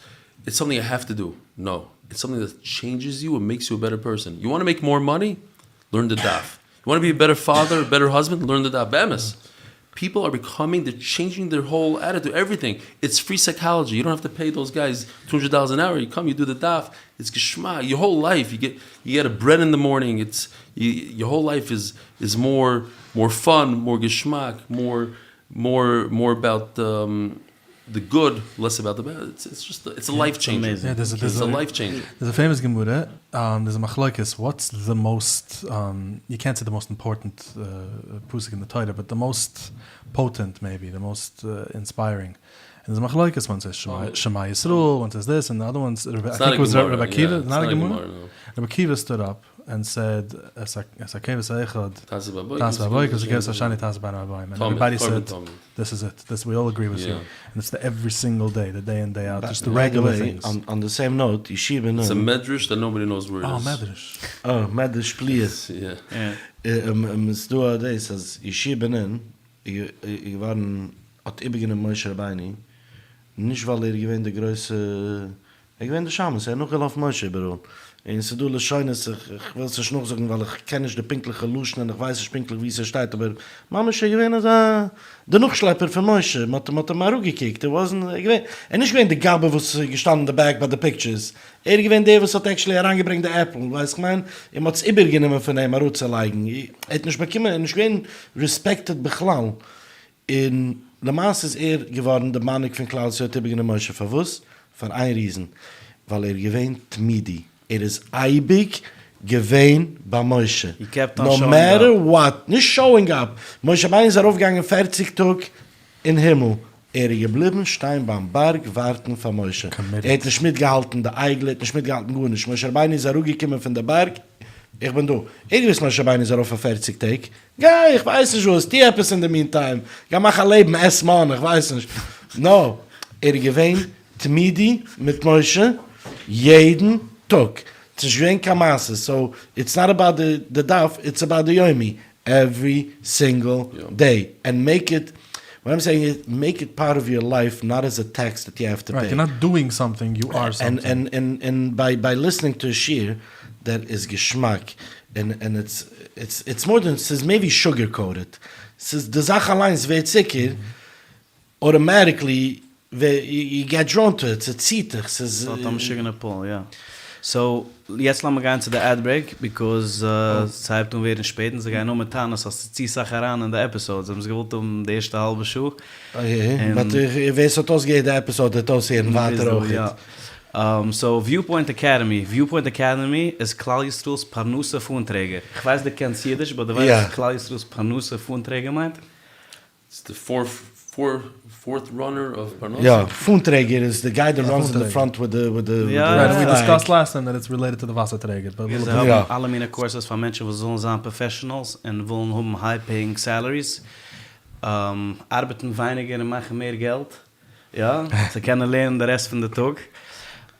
it's something you have to do. No. It's something that changes you and makes you a better person. You want to make more money? Learn the Daf. You want to be a better father, a better husband? Learn the Daf. Be'emes. People are they're changing their whole attitude, everything. It's free psychology. You don't have to pay those guys $200 an hour. You come, you do the Daf. It's geshma. Your whole life, you get a bread in the morning. Your whole life is more fun, more geschmack, more about the good, less about the bad. It's a life changer. amazing. Yeah, It's a life changer. There's a famous Gemara. There's a machlokes. What's the most? You can't say the most important pusik in the Torah, but the most potent, maybe the most inspiring. And there's a machlokes. One says Shema Yisrael. One says this, and the other one's. I think it was Reb Akiva. Not a Gemara. Reb Akiva stood up and said, "Esakevus Eichad Tas Baboy," because he gives Hashani Tas Baboy. And everybody said, "This is it. This we all agree with you." And it's the every single day, the day in day out, just the regular things. On the same note, Yeshiva It's a medrash that nobody knows where it is. Oh, Medrash. Oh, Medrash, please. Yeah. Es du das, als Yeshiva ich waren at ibegene Moshe Rabbeini, nicht weil gewinnt der größte, gewinnt der Schamus, noch gelaufen Moshe Baron. En ze doen schijnen, ik wil ze nog zeggen, weil ik ken de pinkliche Luschen en ik weiß es pinklich wie ze staat, aber Mama is gewinnt de nog schlepper van Moshe, met de Maru gekickt. En niet gewinnt de Gabe, was gestanden in de back bij de pictures. Gewinnt de was hat actually herangebringt de Apple, weiß ich mein, hat es übergenommen von de Maru zu leigen. Het niet bekommen, en ik gewinnt respected beglau. In de Maas is geworden, de Manik van Klaus hat übergenommen Moshe verwusst, von ein Riesen, weil gewinnt Tmidi. It is aibig gewein bei Moshe. No matter what. Nicht showing up. Moshe Bein ist aufgegangen 40 Tag in Himmel. Geblieben, stein beim Berg, warten von Moshe. Hat nicht mitgehalten, der Eigel hat nicht mitgehalten, gut nicht. Moshe Bein ist gekommen von der Berg. Ich bin da. Weiß Moshe Bein ist auf 40 Tag. Ja, ich weiß nicht was. Die etwas in the meantime. Ja, mach ein Leben, Mann, ich weiß nicht. No. Gewein, Tmidi mit Moshe, jeden Tag. So it's not about the daf, it's about the yomi every single day. And make it, what I'm saying is, make it part of your life, not as a tax that you have to pay. You're not doing something, you are something. And by listening to a shir that is geschmack, and it's more than, it says maybe sugar coated. It says the Zach allein wird sicher, automatically you get drawn to it. It's zietig. Says I'm sugar gonna pull, yeah. So, jetzt lassen wir gehen zu der Ad Break, because Zeit tun wir in späten, sie gehen nur mit Tanis, als die Sache ran in der Episode. Sie haben es gewollt die erste halbe Schuh. Aber ich weiß, was geht der Episode, das hier in Water auch. Ja. So, Viewpoint Academy. Viewpoint Academy ist Klal Yisroel's Parnusse Fuhnträger. Ich weiß, du kennst Jiddisch, aber du weißt, Klal Yisroel's Parnusse Fuhnträger meint? It's the fourth runner of Parnassus. Yeah, Fuhnträger is the guy that runs in the front with the Right, we discussed last time that it's related to the Wasserträger. But we have alle meine courses von Menschen, die sollen sein Professionals und wollen haben high-paying salaries. Arbeiten weniger und machen mehr Geld. Ja, sie können lernen den Rest von der Tag.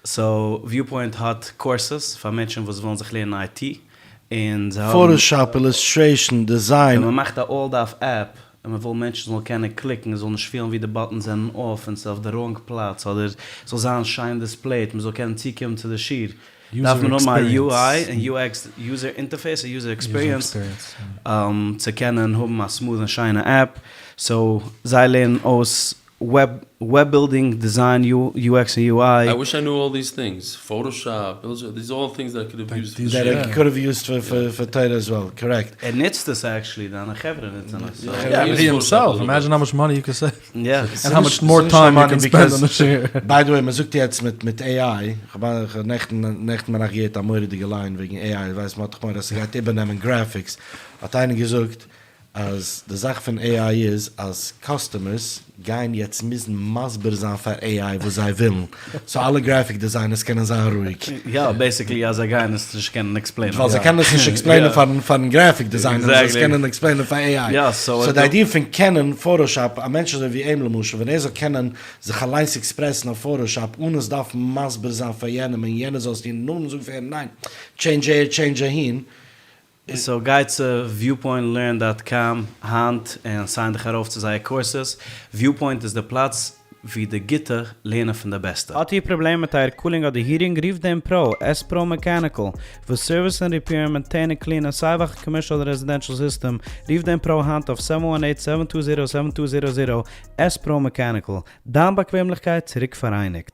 So, Viewpoint hat courses von Menschen, die wollen sich lernen IT. in Photoshop, Illustration, Design. man macht eine All-Daf-App, und man will Menschen sollen können klicken, sollen nicht fühlen, wie die Buttons sind off, und so auf der wrong Platz, oder so sein Shine Display, man soll können ziehen zu der Schier. Darf man nochmal UI und UX, User Interface, User Experience, zu kennen, haben eine smooth und shine App. So, sie lernen aus web building, design, UX and UI. I wish I knew all these things. Photoshop, these are all things that I could have used for That shit. I could have used for Torah as well, correct. And it's this actually, then a Chevron, it's on us. Yeah, but he himself. Imagine how much money you could save. Yeah. And how much more time you can spend on the share. By the way, man sucht jetzt mit AI, necht man nach geht am mordige line wegen AI, weiß man doch mal, dass geht übernehmen Graphics. Hat einer gesagt, als die Sache von AI ist, als Customers gehen jetzt müssen maßbar sein für AI, wo sie will. So alle Graphic Designers können sein ruhig. Yeah, basically, as a guy, ich kann explain. Weil sie können das nicht explainen von Graphic Designers, Exactly. sie können explainen von AI. Yeah, so die Idee von kennen Photoshop, a Mensch so wie Emil Moshe, wenn so kennen, sich allein expressen auf Photoshop, und es darf maßbar sein für jenem, und jenes aus den nun so für nein, change hin. So guys viewpointlearn.com hand and sign the darauf zu seine courses. Viewpoint is the Platz wie de Gitter lernen von der Beste. Hat ihr Probleme mit der cooling oder heating, rief den Pro, Spromechanical. For service and repair, maintain and clean a cyber commercial residential system, rief den Pro hand auf 718-720-7200, Spromechanical. Dan Bequemlichkeit zurück vereinigt.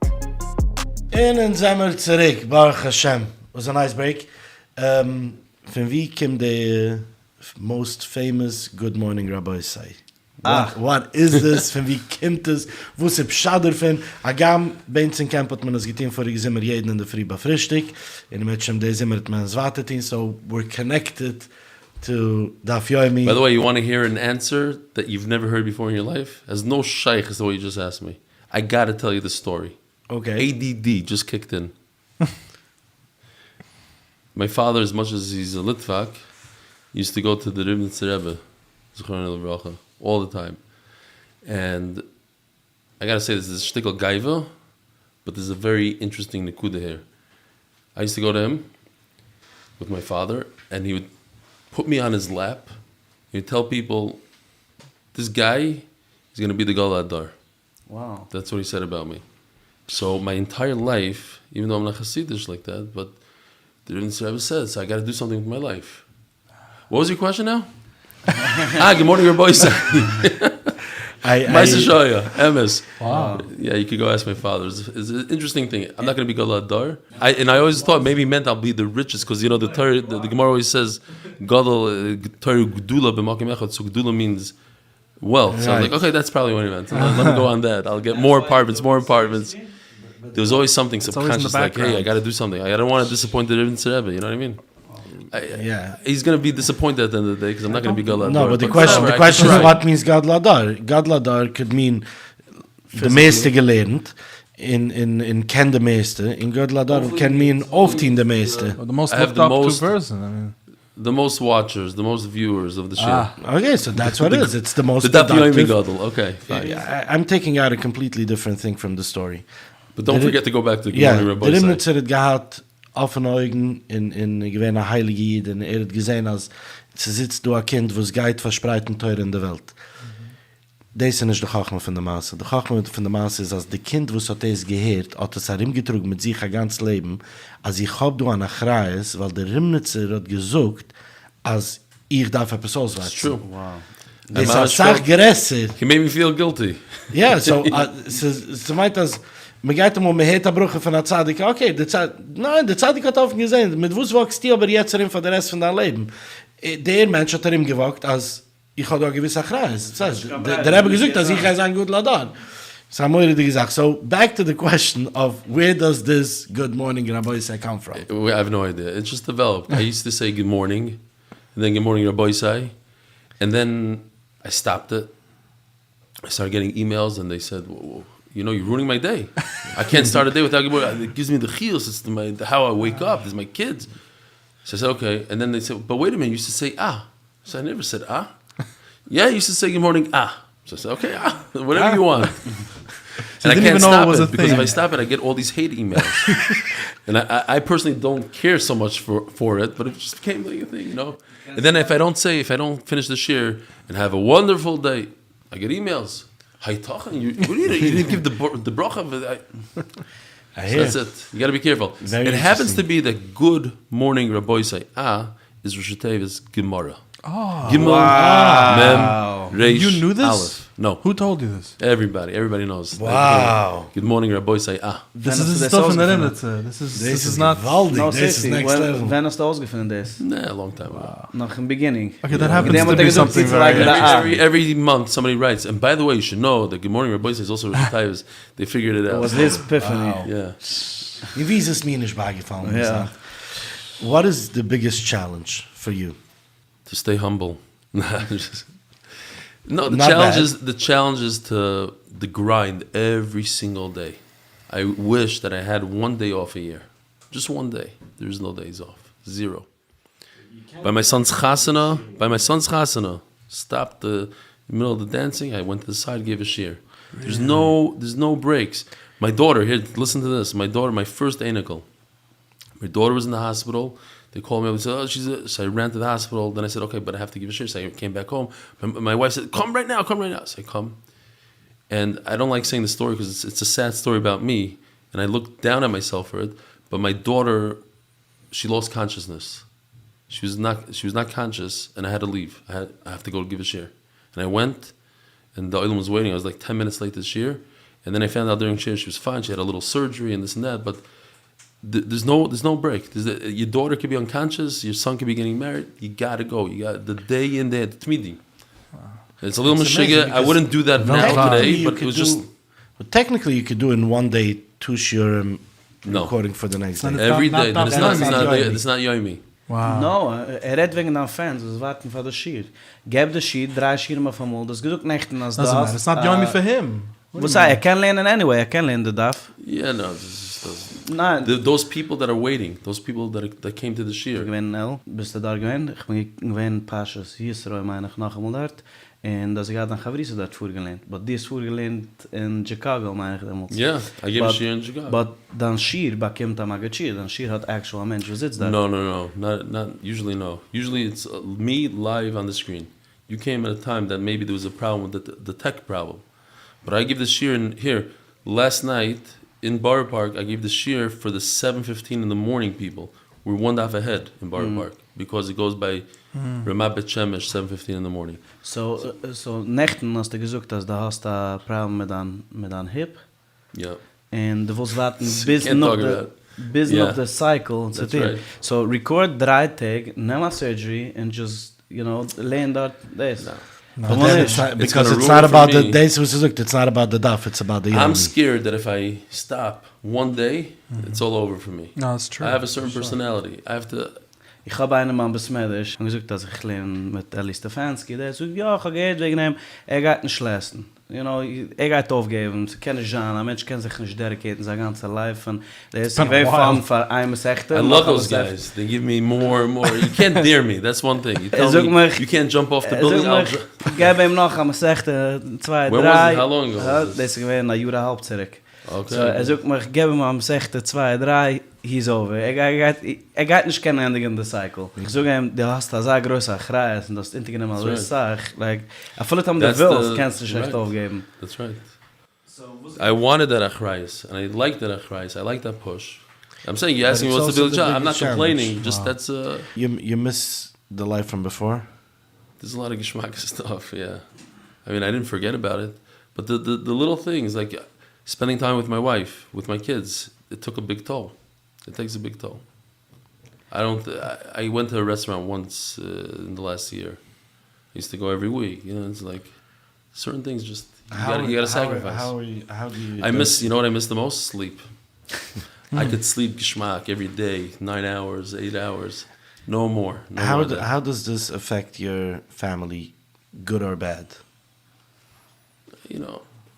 In Sommer zurück, Baruch Hashem. Was a nice break. Von wie kommt the most famous Good Morning Rabbi say? What is this? Von wie kommt es? Wo ist Pschader von? Agam, Beinzen Camp hat man das getan, vorige Zimmer jeden in der Früh bei Frühstück. In der Mädchen, der Zimmer hat man es wartetin, so we're connected to DafYomi. By the way, you want to hear an answer that you've never heard before in your life? As no shaykh is the way you just asked me. I got to tell you the story. Okay. ADD just kicked in. My father, as much as he's a Litvak, used to go to the Rebbe Rebbe, all the time. And I gotta say, this is a shtickle gaiva, but there's a very interesting nikuda here. I used to go to him with my father, and he would put me on his lap. He would tell people, this guy is going to be the Gal Adar. Wow. That's what he said about me. So my entire life, even though I'm not Hasidish like that, but the Rebbe says, so I got to do something with my life. What was your question now? Good morning, your boys. Maisa Shaya, MS. Wow. Yeah, you could go ask my father. It's an interesting thing. I'm not going to be Gadol Adar. I always thought maybe it meant I'll be the richest, because, you know, the Gemara always says, Gadol, Torah Gdula b'makim echad, so Gdula means wealth. So I was like, okay, that's probably what he meant. So let me go on that. I'll get more apartments. There was always something subconscious, like, hey, I got to do something. I don't want to disappoint the Rebbe, you know what I mean? Yeah. He's going to be disappointed at the end of the day, because I'm not going to be Gadol Adar. No, but the question is, what means Gadol Adar? Gadol Adar could mean the meeste gelernt, in ken de meeste. In Gadol Adar can mean often the meeste. The most I have looked the up most- to person. I mean, The most watchers, the most viewers of the show. Okay, so that's what it is. It's the most The DafYomi productive. Gadol. Okay, fine. I'm taking out a completely different thing from the story. But don't forget to go back to the Ja, Gemara der Rabbi Rimnitzer hat gehad offene Augen in gewähne heilige Jid, und hat gesehen, als sie sitzt du ein Kind, wo es geht verspreiten teuer in der Welt. Das ist nicht der Chachma von der Masse. Der Chachma von der Masse ist, als der Kind, wo es hat es gehört, hat es herimgetrug mit sich ein ganzes Leben, als ich hab du an Achreis, weil der Rimnitzer hat gesucht, als ich darf etwas auswärts. It's true. Wow. Das ist eine Sache geresset. He made me feel guilty. Ja, so, so meint das, man geht man hat eine Brüche von der Zadik, okay, der Zadik hat offen gesehen, mit was wächst die aber jetzt für den Rest von deinem Leben? Der Mensch hat ihm gewagt, als ich habe da gewisse Achreis. Das heißt, der habe gesagt, dass ich ein gut Ladan. So haben wir gesagt. So, back to the question of where does this good morning Rabbi say come from? I have no idea. It just developed. I used to say good morning, and then good morning Rabbi Sai, and then I stopped it. I started getting emails, and they said, whoa, you know, you're ruining my day. I can't start a day without good morning. It gives me the chiyos. It's how I wake up. There's my kids. So I said, okay. And then they said, but wait a minute, you used to say ah. So I never said ah. Yeah, you used to say good morning ah. So I said, okay, whatever you want. So And I you didn't can't even know stop it was a because thing. if I stop it, I get all these hate emails. And I personally don't care so much for it, but it just became like a thing, you know. And then if I don't finish the shir and have a wonderful day, I get emails. Hi, Tachan, you didn't give the bracha. I So hear. that's it. You got to be careful. Very It happens interesting. to be the good morning Rabbi say is Rosh Hashanah's Gemara. Oh, Gimel Mem Reish you knew this? Aleph. No, Who told you this? everybody knows. Wow. Good morning Rabbi say This is Wenn the es stuff in that ausgefunden. in it. This This is not. gewaltig. No, This is seriously, next level. when hast du ausgefunden das? Nah, a long time ago. Nach dem beginning. Okay, that happens Dem to hat be gesagt, something it's very. like that. Every month somebody writes, and by the way, you should know that Good morning Rabbi say is also Rosh Hashanah. They figured it It out. was his epiphany. Wow. Yeah. Wie ist es mir nicht beigefallen? Ja. What is the biggest challenge for you? To stay humble. No, Not bad. the challenge is to the grind every single day. I wish that I had one day off a year. Just one day. There's no days off. Zero. By my son's chasana, stopped the middle of the dancing. I went to the side, gave a shir. There's no breaks. My daughter, here, listen to this. My first anicle. My daughter was in the hospital. They called me up and said, so I ran to the hospital. Then I said, okay, but I have to give a shir. So I came back home. My wife said, come right now. So I come. And I don't like saying the story because it's a sad story about me. And I look down at myself for it. But my daughter, she lost consciousness. She was not conscious, and I had to leave. I have to go give a shir. And I went, and the oilam was waiting. I was like 10 minutes late to shir. And then I found out during shir she was fine. She had a little surgery and this and that. But there's no break. Your daughter could be unconscious. Your son could be getting married. You gotta go. You got the day in there. Tmidi. It's a little It's amazing mashiga. I because wouldn't do that now Technically, today, you but it could was do- just But technically, you could do in one day 2 shiurim No. recording for the next not day. every not- day. not- Then not it's not yomi. Wow. No, redt wegen an Fans, das warten für das Schier. Geb das Schier, 3 Schier mal von mal, das gesucht nächten als Doesn't matter. das. It's not yummy for him. Was sei, kann lernen anyway, kann lernen der darf. Yeah, no, this doesn't. Nein, Those people that are waiting, those people that came to the ich shir. bin bist du da gewesen? Ich bin gewesen Pashas, hier ist meine nach einmal dort. Und das hat dann Chavrise dort vorgelernt. But die ist vorgelernt in Chicago, meine ich damals. Yeah, I gave a But- shir in Chicago. But dann Schier bekommt am Agachir, dann Schier hat actual Mensch, wo sitzt da. No, not usually. No, usually it's me live on the screen. You came at a time that maybe there was a problem with the tech problem, but I give the shir in here. Last night in Borough Park, I gave the shir for the 7:15 in the morning people. We're one daf ahead in Borough Park because it goes by Raab Bet Shemesh 7:15 in the morning. So nächten hast du gesagt, dass du hast ein Problem mit an Hip. Yeah. And du willst warten bis Can't noch talk the about it. bis Yeah. noch the cycle zu That's tun. right. So record 3 Tag, nimm a surgery and just, lehen dort this. But Come then on, it's not, It's because gonna it's ruin not it for about the me. days. It's not about the daf. It's about the I'm yomi. scared that if I stop one day, it's all over for me. No, it's true. I have a certain personality. I have to. Ich habe einen Mann besmedisch und gesagt, dass ich lerne mit Eli Stefansky. Der sagt, ja, ich gehe wegen ihm, geht nicht schlechten. Geht aufgeben, sie kennen Jean, ein Mensch kann sich nicht dedicaten, sein ganzer Life. Und der ist been a very while. fun für einen Sechte. I love those guys. They give me more and more. You can't dare me. That's one thing. You tell me you can't jump off the building. Ich gebe ihm noch am Sechte 2, 3. When was it? How long ago was this? Das ist gewesen, ein Jahr halb zurück. Okay. So, sagt mir, ich gebe ihm am Sechte 2, 3, he's over. Geht nicht kein Ende in der Cycle. Ich sage ihm, du hast da sehr größer Kreis und das ist nicht mal That's so Sag. Like, vielleicht haben die That's Wills, the- kannst du nicht right. aufgeben. That's right. I wanted that achrayas, and I liked that achrayas. I like that push. I'm saying you ask me it's what's the also big the job. I'm not biggest challenge. complaining. Just Wow. that's You miss the life from before. there's a lot of geschmack stuff. Yeah, I mean I didn't forget about it, but the little things like spending time with my wife, with my kids, it took a big toll. It takes a big toll. I went to a restaurant once in the last year. I used to go every week. It's like certain things just you gotta sacrifice. How do you? I miss, you know what I miss the most? Sleep. I could sleep geschmack every day, 9 hours, 8 hours, no more. No more than that. How does this affect your family, good or bad?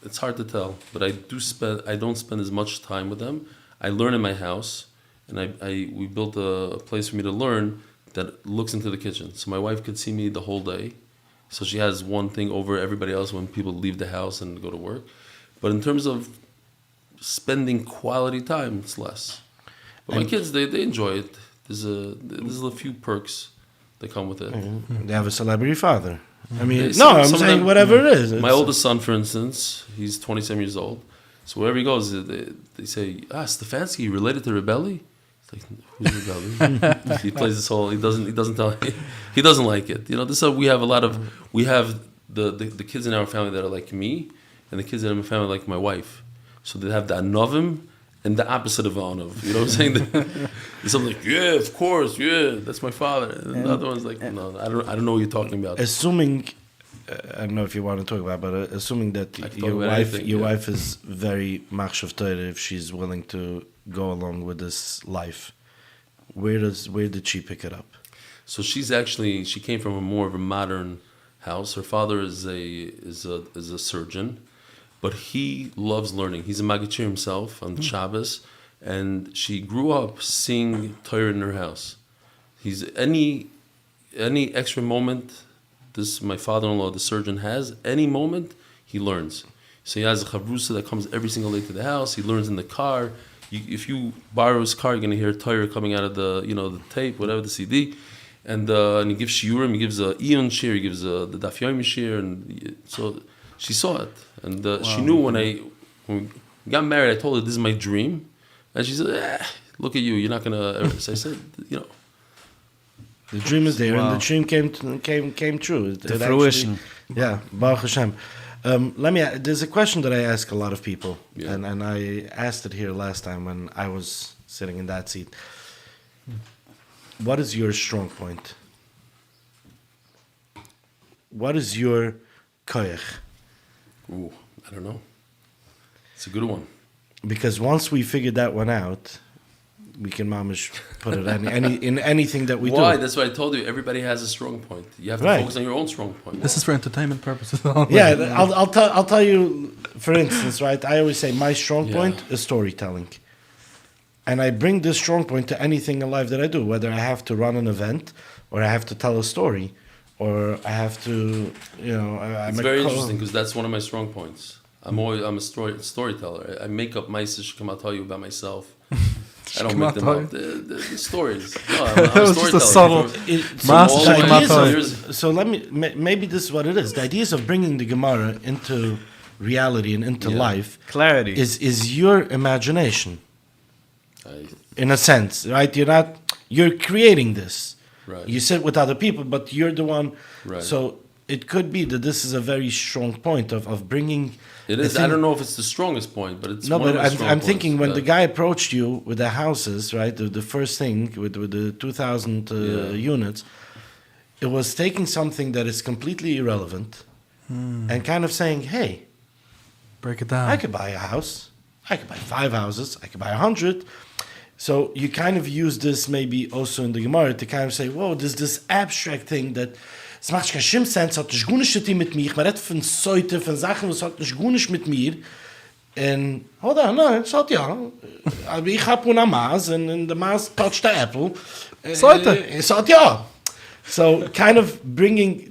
It's hard to tell, but I don't spend as much time with them. I learn in my house, and we built a place for me to learn that looks into the kitchen. So my wife could see me the whole day. So she has one thing over everybody else when people leave the house and go to work. But in terms of spending quality time, it's less. But my kids, they enjoy it. There's a few perks that come with it. They have a celebrity father. I mean, Some I'm of saying them- whatever it is. My oldest son, for instance, he's 27 years old. So wherever he goes, they say, Stefansky, you related to Reb Eli? It's like, who's Reb Eli? He plays this whole, he doesn't tell, he doesn't like it. You know, this is we have the kids in our family that are like me, and the kids in my family like my wife. So they have the anovim and the opposite of anov. You know what I'm saying? There's something like, yeah, of course, yeah, that's my father. And the other one's like, no, I don't know what you're talking about. Assuming, I don't know if you want to talk about, but assuming that I can your talk about wife, anything, your yeah. wife is very machshav Torah, if she's willing to go along with this life, where did she pick it up? So she came from more of a modern house. Her father is a surgeon, but he loves learning. He's a Magachir himself on Shabbos, and she grew up seeing Torah in her house. He's any extra moment my father-in-law, the surgeon, has, any moment, he learns. So he has a chavrusa that comes every single day to the house. He learns in the car. If you borrow his car, you're going to hear Torah coming out of the tape, whatever, the CD. And he gives shiurim, he gives a Eon shir, he gives the DafYomi shir. And so she saw it. And she knew when we got married, I told her, this is my dream. And she said, look at you, you're not going to ever. So I said, the dream is there, Wow. and the dream came true. The fruition. Yeah, Baruch Hashem. There's a question that I ask a lot of people, and I asked it here last time when I was sitting in that seat. What is your strong point? What is your koyach? Ooh, I don't know. It's a good one. Because once we figured that one out, we can mamish put it in anything that we do. Why? That's why I told you. Everybody has a strong point. You have to focus on your own strong point. This is for entertainment purposes only. Yeah, I'll tell you. For instance, right? I always say my strong point is storytelling, and I bring this strong point to anything in life that I do. Whether I have to run an event, or I have to tell a story, or I have to, It's very interesting because that's one of my strong points. I'm a storyteller. I make up maises. Come, I'll tell you about myself. I don't make them up. The stories. No, I'm That was just a subtle. So let me. Maybe this is what it is. The ideas of bringing the Gemara into reality and into life, Clarity. is your imagination. In a sense, right? You're creating this. Right. You sit with other people, but you're the one. Right. So it could be that this is a very strong point of bringing. It is. I don't know if it's the strongest point, but it's No, one but of my strong I'm thinking points, when the guy approached you with the houses, right? The first thing with the 2,000 units, it was taking something that is completely irrelevant and kind of saying, "Hey, Break it down. I could buy a house. I could buy 5 houses. I could buy 100." So you kind of use this maybe also in the Gemara to kind of say, "Whoa, there's this abstract thing that es macht keinen Schimpfsens, hat nicht gut nicht mit mir. Ich redet von Seite, von Sachen, was hat nicht gut nicht mit mir." And hold on, no, es hat ja. Aber ich hab eine Maß, and the Maß touched the apple. Seite. Es hat ja. So kind of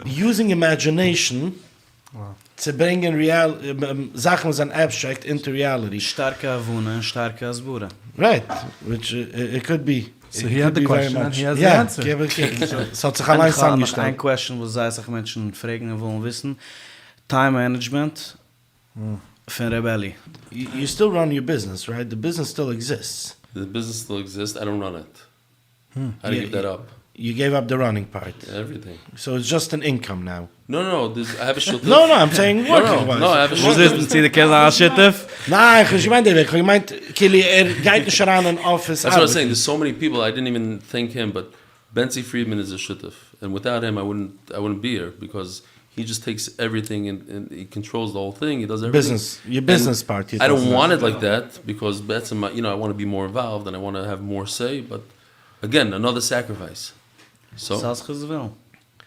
using imagination to bring in Sachen was an abstract into reality. Starke Avuna, starke Asbura. Right, which it could be. So he had the question and he has the answer. So hat sich allein Ein zusammengestellt. question, wo sich Menschen fragen wollen wissen. Time Management von Reb Eli. You still run your business, right? The business still exists. The business still exists. I don't run it. How do you give that up? You gave up the running part. Everything. So it's just an income now. No. I have a shutuf. No, I'm saying working wise. No, I have a Wo sitzen Sie, der Keller Schittef? Nein, ich meine, ich meint, Kili, geht nicht ran an Office. That's what I was saying. There's so many people. I didn't even thank him, but Benzi Friedman is a shutuf, and without him, I wouldn't be here because he just takes everything and he controls the whole thing. He does everything. Your business part. I don't want it like that because that's I want to be more involved and I want to have more say. But again, another sacrifice. So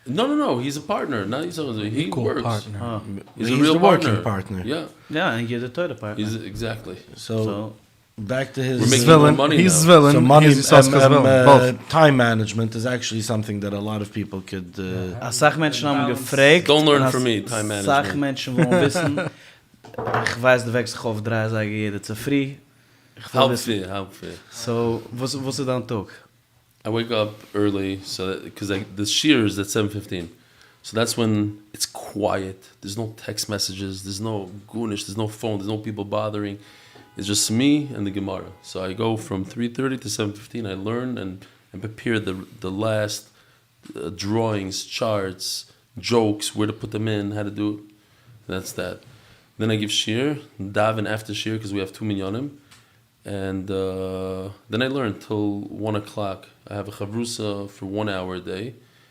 no. He's a partner. Not he Equal works. partner. He's a real working partner. Yeah. Ja, en je de tweede partner. He's exactly. So back to his. We're making Villain. more money He's now. villain. So money, He's Sascha's villain. Both. time management is actually something that a lot of people could. Als Sachmenschen haben gefragt. Don't learn from me, time management. Sachmenschen wollen wissen. Ich weiß, du wächst dich auf 3, sage jeder zu früh. Halb 4. So, was ist dann Tag? I wake up early because the shear is at 7:15. So that's when it's quiet. There's no text messages. There's no goonish. There's no phone. There's no people bothering. It's just me and the Gemara. So I go from 3:30 to 7:15. I learn and prepare the last drawings, charts, jokes, where to put them in, how to do it. That's that. Then I give shir, daven after shir because we have 2 minyanim. And then I learn till 1 o'clock. I have a chavrusa for 1 hour a day.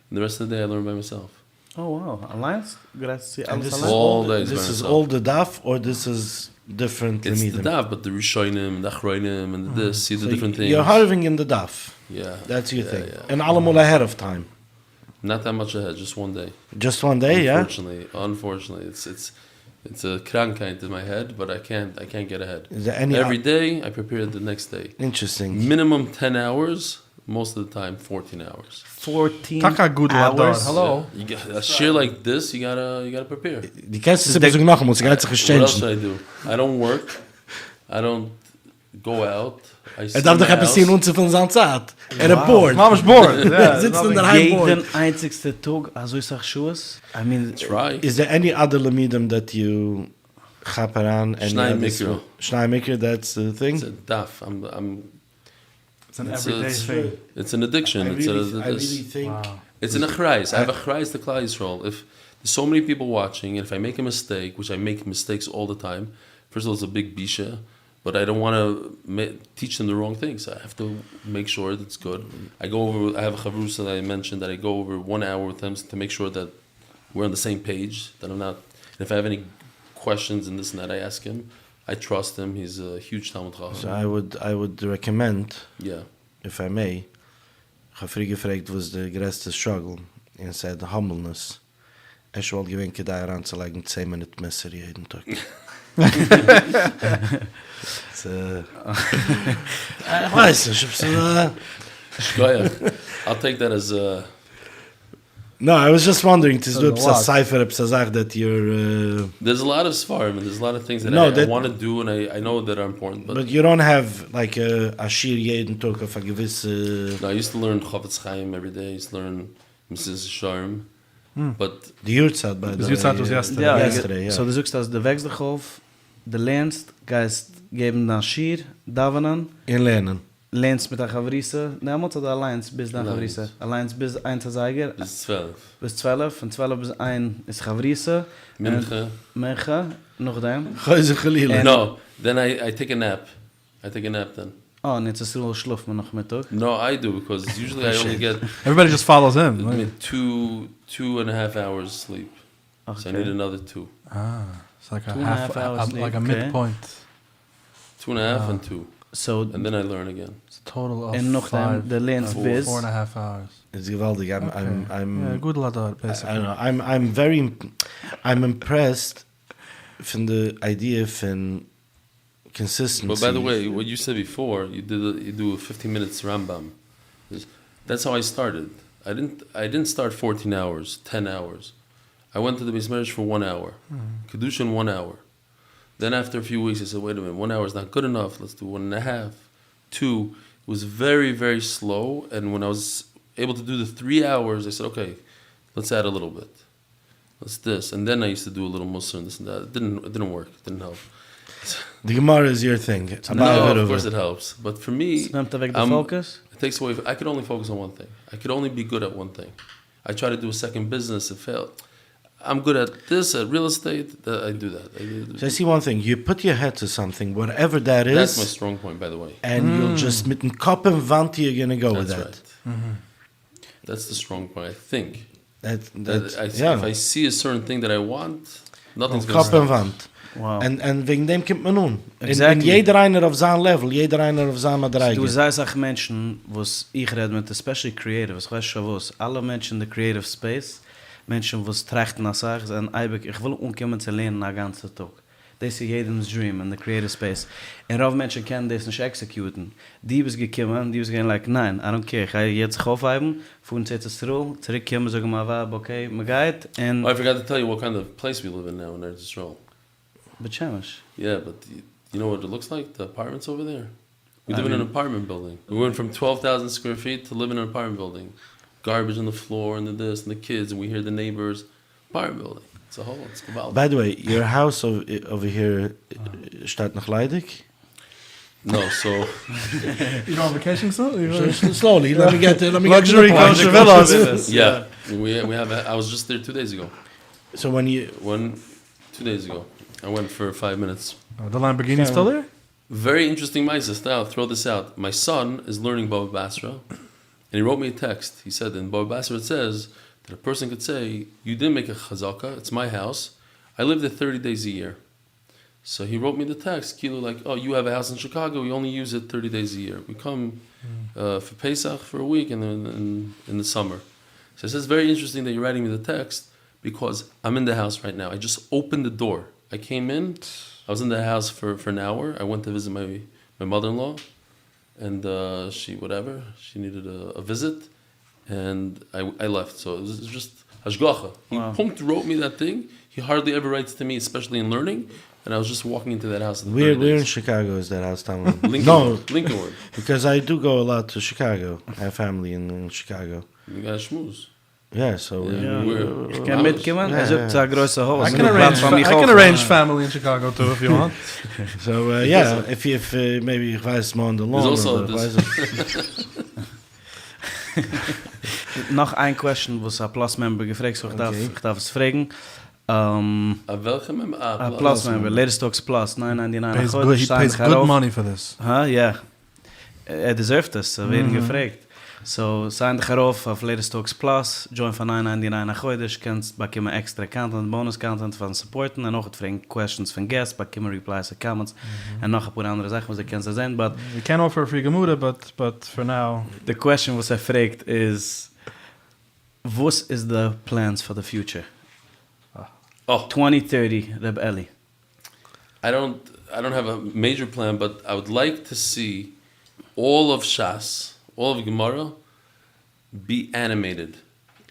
And the rest of the day I learn by myself. Oh, wow. Alliance? Grazie. And this is all days this by is myself. all the daf, or this is different It's lemidim? the daf, but the rishonim, the achroinim, and the this, see the So different things. You're harving in the daf. Yeah. That's your thing. Yeah. And alamul ahead of time. Not that much ahead, just 1 day. Just 1 day, yeah? Unfortunately, it's a krankheit in my head, but I can't get ahead. Is there any Every day I prepare the next day. Interesting. Minimum 10 hours, most of the time 14 hours. 14 Taka good ladar. hours. Hello. You got a shir like this, you gotta prepare. Die kennst du so noch muss ganz What else exchange. should I do? I don't work. I don't go out. I sit Er darf in doch the etwas sehen house. und zu von seiner Zeit. Er bored. Mama's bored. Yeah. Sitzt in der Heim bored. Jeden einzigste Tag, also ich sag Schuss. I mean, Try. Is there any other lemidim that you chaperan? Shnai mikro. Shnai mikro, that's the thing? It's a daf. It's an It's everyday thing. It's an addiction. I It's really think... Wow. It's an achrayis. I have a achrayis to Klal Yisrael. If there's so many people watching, and if I make a mistake, which I make mistakes all the time, first of all, it's a big bisha, but I don't want to teach them the wrong things. I have to make sure that it's good. I go over. I have a chavrusa that I mentioned that I go over 1 hour with them to make sure that we're on the same page. That I'm not. And if I have any questions and this and that, I ask him. I trust him. He's a huge Talmud Chacham. So I would recommend, Yeah. if I may, ich habe früher gefragt, was the greatest struggle, and said the humbleness. Ich wollte gewinnen, da heranzulegen, 10 Minuten Messer jeden Tag. Ich weiß nicht, I'll take that as No, I was just wondering, to do a a lot. cipher, that you're... there's a lot of svarim and there's a lot of things that No, I that- want to do and I know that are important. But you don't have, like, a shir jeden Tag of a gewisse... No, I used to learn Chavetz Chaim every day. I used to learn Mrs. Sharm. But The Yurtzat, by the The way. Yurtzat was yesterday. ja, Yesterday, yeah. so du sagst, dass du wächst dich auf, du lernst, geist geben dann Schir, davenen, In Lernen. lernst mit der Chavrisse, ne, muss oder Alliance bis dann Alliance. Chavrisse? Alliance bis 1 Zeiger, it's 12. bis 12, von 12 bis 1 ist Chavrisse, Mincha. Mencha, noch dem. Geuze geliehle. No, then I take a nap. I take a nap then. Oh, und jetzt ist es schlafen wir noch Mittag. No, I do because usually I only get Everybody just follows him. I mean, 2.5 hours sleep. So I need another 2. It's like a 2.5 hours like a sleep, okay. midpoint. 2.5 and 2. So, And then I learn again. It's a total of en nog 5, dem, de lernst bis, 4.5 hours. It's geweldig. I'm Yeah, good ladar, I basically. don't know. I'm impressed from the idea from consistency. But by the way, what you said before, you do a 15 minutes Rambam. That's how I started. I didn't start 14 hours, 10 hours. I went to the Beis Medrash for 1 hour. Kedushin 1 hour. Then after a few weeks, I said, wait a minute, 1 hour is not good enough. Let's do 1.5. 2. It was very, very slow. And when I was able to do the 3 hours, I said, okay, let's add a little bit. Let's this. And then I used to do a little Musar and this and that. It didn't work. It didn't help. The Gemara is your thing. No, of course it helps. But for me, es nimmt weg de I'm- focus. it takes away. I could only focus on one thing. I could only be good at one thing. I try to do a second business. It failed. I'm good at this, at real estate. I do that. So I see one thing. You put your head to something, whatever that That's my is, strong point, by the way. and you'll just mit dem Kopf im Wand you're going to go with That's that. right. That's the strong point, I think. That If I see a certain thing that I want, nothing's going to Kopf im stop. Wand. Wow. En wegen dem kommt man nun. Exactly. En jeder einer auf sein Level, jeder einer auf sein Du Madreige. sagst auch Menschen, was ich rede mit, especially creative, ich weiß schon was, alle Menschen in der creative space, Menschen, was trachten nach sich, sagen, ich will umkommen zu lernen den ganzen Tag. Das ist jedem's dream in the creative space. Und auch Menschen können das nicht executen. Die ist gekommen, die ist gehen like, nein, I don't care, ich gehe jetzt aufheben, fuhren jetzt das Roll, zurückkommen, sagen mal, okay, man geht, Oh, I und forgot to tell you what kind of place we live in now in Eretz Yisrael. Bechemish. Yeah, but you know what it looks like? The apartments over there? We live in an apartment building. We went from 12,000 square feet to live in an apartment building. Garbage on the floor and the this and the kids, and we hear the neighbors. Apartment building. It's a whole, it's geweldig. By the way, your house over here staat noch leidig? No, so... You on vacation still? Slowly, let me get Luxury coach villas. Yeah, we have. I was just there 2 days ago. So when you... 2 days ago. I went for 5 minutes. The Lamborghini's still there? Very interesting Mises. Now, I'll throw this out. My son is learning Baba Basra, and he wrote me a text. He said, in Baba Basra it says that a person could say, you didn't make a chazaka, it's my house. I live there 30 days a year. So he wrote me the text, Kilo, like, oh, you have a house in Chicago, we only use it 30 days a year. We come for Pesach for a week and then in the summer. So it says, very interesting that you're writing me the text because I'm in the house right now. I just opened the door. I came in, I was in the house for an hour. I went to visit my mother-in-law, and she needed a visit, and I left. So it was just hashgacha. He wrote me that thing. He hardly ever writes to me, especially in learning. And I was just walking into that house. Where in Chicago is that house, Tom? Lincolnwood. Because I do go a lot to Chicago. I have family in Chicago. You got schmooze. Yeah, so Ich kann mitkommen. Es ist ein größer Haus. I can arrange family in Chicago too if you want. So if maybe ich weiß mal on the lawn. Noch ein question, was ein Plus-Member gefragt, so ich darf es fragen. Welche member? A Plus-Member, Latest Talks Plus, 999. He pays good money for this. Yeah. Deserved this, werden gefragt. So, sign dich auf Latest Talks Plus, join von 999 nach heute, kannst bekommen extra Content, Bonus-Content von Supporten, und noch fragen Questions von Guests, bekommen Replies to Comments, und noch ein paar andere Sachen, was ihr kannst sehen, but... We can offer a free Gemüde, but for now... The question was fragt is, what is the plans for the future? 2030, Reb Eli. I don't have a major plan, but I would like to see all of Shas, all of Gemara, be animated.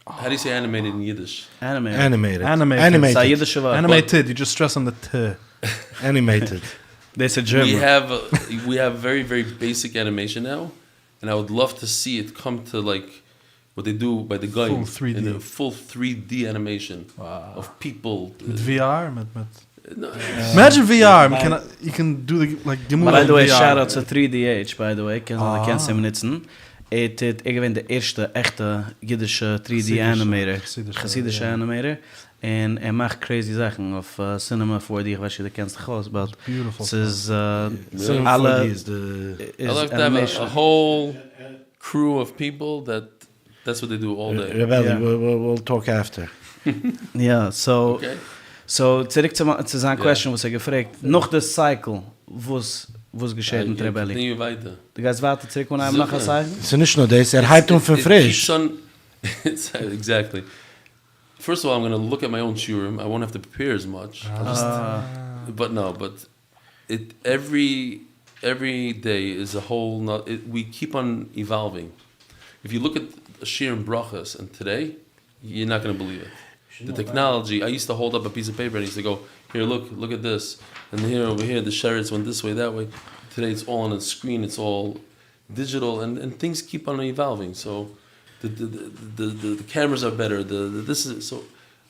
How do you say animated in Yiddish? Animated. Animated. You just stress on the t. Animated. They said German. We have very, very basic animation now, and I would love to see it come to like what they do by the guys. Full 3D. In a full 3D animation of people. With VR? Imagine VR. You can do the like Gemüde. By the way, VR. shout out to 3DH, by the way. Kennst du nutzen? Ich bin der erste echte jiddische 3D animator. Chassidische animator. And macht crazy Sachen auf Cinema 4D. Ich weiß nicht, du kennst dich aus, but beautiful. Es ist Cinema 4D is I like to have a whole crew of people that's what they do all day. Reb Eli, we'll talk after. Yeah, so... Okay. So, zurück zu seiner question, was gefragt. Noch das Cycle, was geschieht mit Reb Eli. Continue weiter. Du gehst weiter zurück und einem nachher sagen? Es ist nicht nur das, hyped für frisch. Exactly. First of all, I'm going to look at my own shiurim. I won't have to prepare as much. But every day is a whole... we keep on evolving. If you look at shiurim brachas and today, you're not going to believe it. The technology, I used to hold up a piece of paper and I used to go, here, look at this. And here, over here, the sherets went this way, that way. Today it's all on a screen, it's all digital, and things keep on evolving. So the cameras are better. So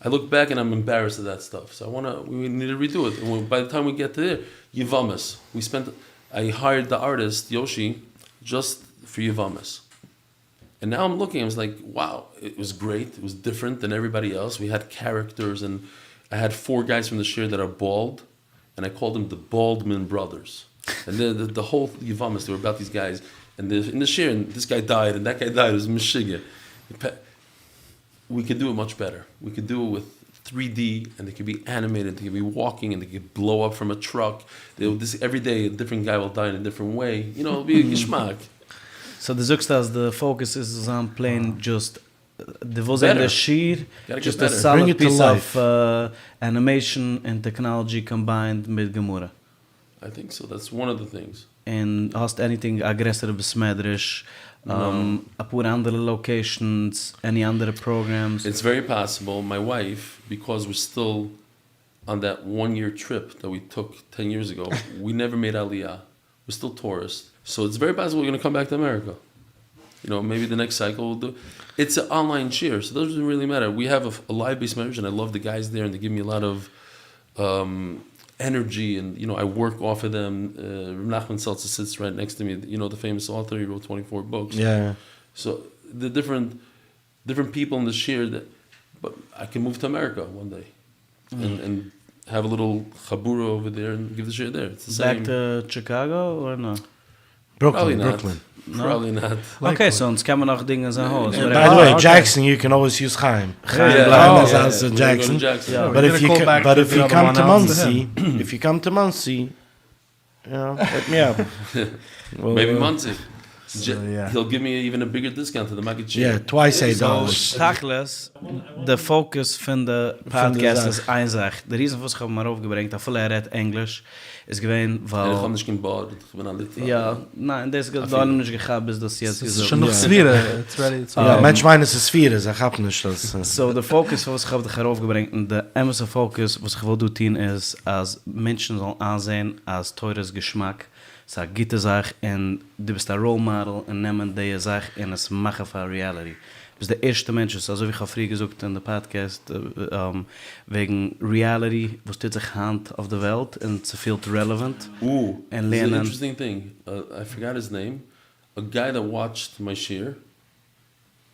I look back and I'm embarrassed of that stuff. So we need to redo it. And by the time we get to there, Yevamis. I hired the artist, Yoshi, just for Yevamis. And now I'm looking, I was like, wow, it was great. It was different than everybody else. We had characters, and I had 4 guys from the shir that are bald, and I called them the Baldman brothers. And the whole Yevamis, they were about these guys. And in the shir, and this guy died, and that guy died. It was Meshiga. We could do it much better. We could do it with 3D, and they could be animated, they could be walking, and they could blow up from a truck. Every day, a different guy will die in a different way. It'll be a geschmack. So the Zuxtas, the focus is on playing just the was in the sheer, just a solid piece of animation and technology combined with Gemura. I think so. That's one of the things. And hast anything aggressive besmedrish, a put andere locations, any other programs? It's very possible. My wife, because we're still on that 1-year trip that we took 10 years ago, we never made Aliyah. We're still tourists. So it's very possible we're going to come back to America. Maybe the next cycle we'll do. It's an online share, so it doesn't really matter. We have a live-based marriage, and I love the guys there, and they give me a lot of energy, and I work off of them. Nachman Seltzer sits right next to me. The famous author. He wrote 24 books. Yeah. So the different people in the share but I can move to America one day, and have a little chabura over there and give the share there. It's the same. Back to Chicago or no? Brooklyn. Probably not. Okay, sonst kann man auch Dinge sein Haus. By the way, Jackson, you can always use Chaim. Chaim is also Jackson. Yeah. But if you come to Muncie, hit me up. Maybe Muncie. yeah. He'll give me even a bigger discount to the Magid. Yeah, twice $8. Tachlis, de focus van de podcast is einsach. De reason voor zich maar overgebracht, dat veel redt Englisch, is gewoon, weil... Ich habe nicht gebaut, ich bin ein Litwa. Ja, nein, das geht da nicht gehabt, bis das jetzt It's gesagt. schon noch Sphäre. It's ready. Ja, Mensch meines ist Sphäre, ich hab nicht das. So, de focus was ich habe aufgebracht, und de emmerste focus was ich will tun ist, als Menschen sollen ansehen, als teures Geschmack, sag gute Sach, und du bist ein Role Model, und nehmen die Sach, und es machen für Reality. Dus de eerste mensen, zoals ik al vroeger gezocht in de podcast, wegen Reality, was dit zich hand auf der Welt, en ze veel te relevant. Ooh, and it's an lernen. interesting thing. I forgot his name. A guy that watched my share,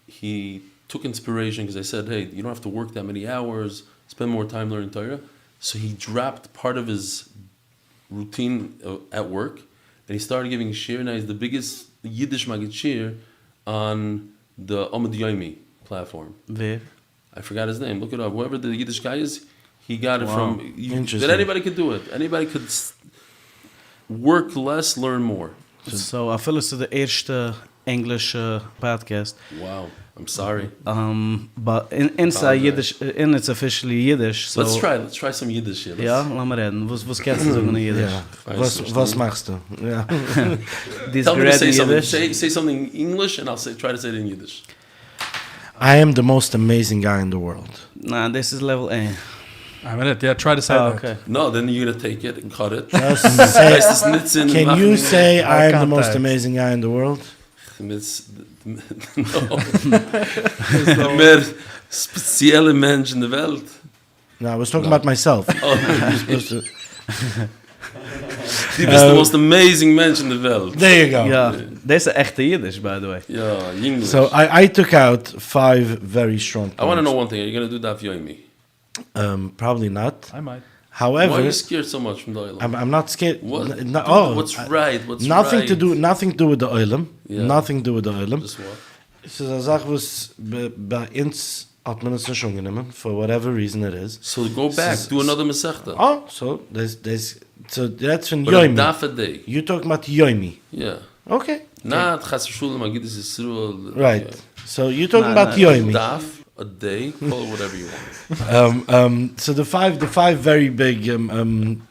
he took inspiration because I said, hey, you don't have to work that many hours, spend more time learning Torah. So he dropped part of his routine at work, and he started giving a share. Now he's the biggest Yiddish Magid share on the MercazDafYomi platform. Wer? I forgot his name. Look it up. Whoever the Yiddish guy is, he got it from... Interesting. That anybody could do it. Anybody could work less, learn more. So, I feel it's the eerste English podcast. Wow. I'm sorry. But inside Yiddish, and it's officially Yiddish. So Let's try some Yiddish here. Ja, lass mal reden. Was kannst du sagen in Yiddish? Ja, was machst du? Ja. Tell me to say something. Say something in English, and I'll try to say it in Yiddish. I am the most amazing guy in the world. Nah, this is level A. I mean it. Yeah, try to say that. Okay. No, then you're going to take it and cut it. Just say, Heißt es Nitzen can you machen? say I am the can't most type. amazing guy in the world? No. Mehr spezielle Mensch in der Welt. No, I was talking about myself. Oh, You're supposed to- du bist the most amazing Mensch in der Welt. There you go. Ja, this is echte Yiddish, by the way. Ja, English. So I took out 5 very strong points. I want to know one thing. Are you going to do DafYomi? Probably not. I might. Why are However, you scared so much from the oil? I'm not scared. What? What's right? What's nothing right? to do. Nothing to do with the oilem. Yeah. Nothing to do with the oilem. Just what? So the Sache was bei uns hat man es nicht schon genommen, for whatever reason it is. So go back. Do another Masechta. Oh, so that's from But a Yoimi. daf a day. You talking about Yoimi. Yeah. Okay. Not Chas Shulem Agidis Yisrael. Right. So you're talking Nah, about nah. Yoimi. Daf a day. Call it whatever you want. So the five very big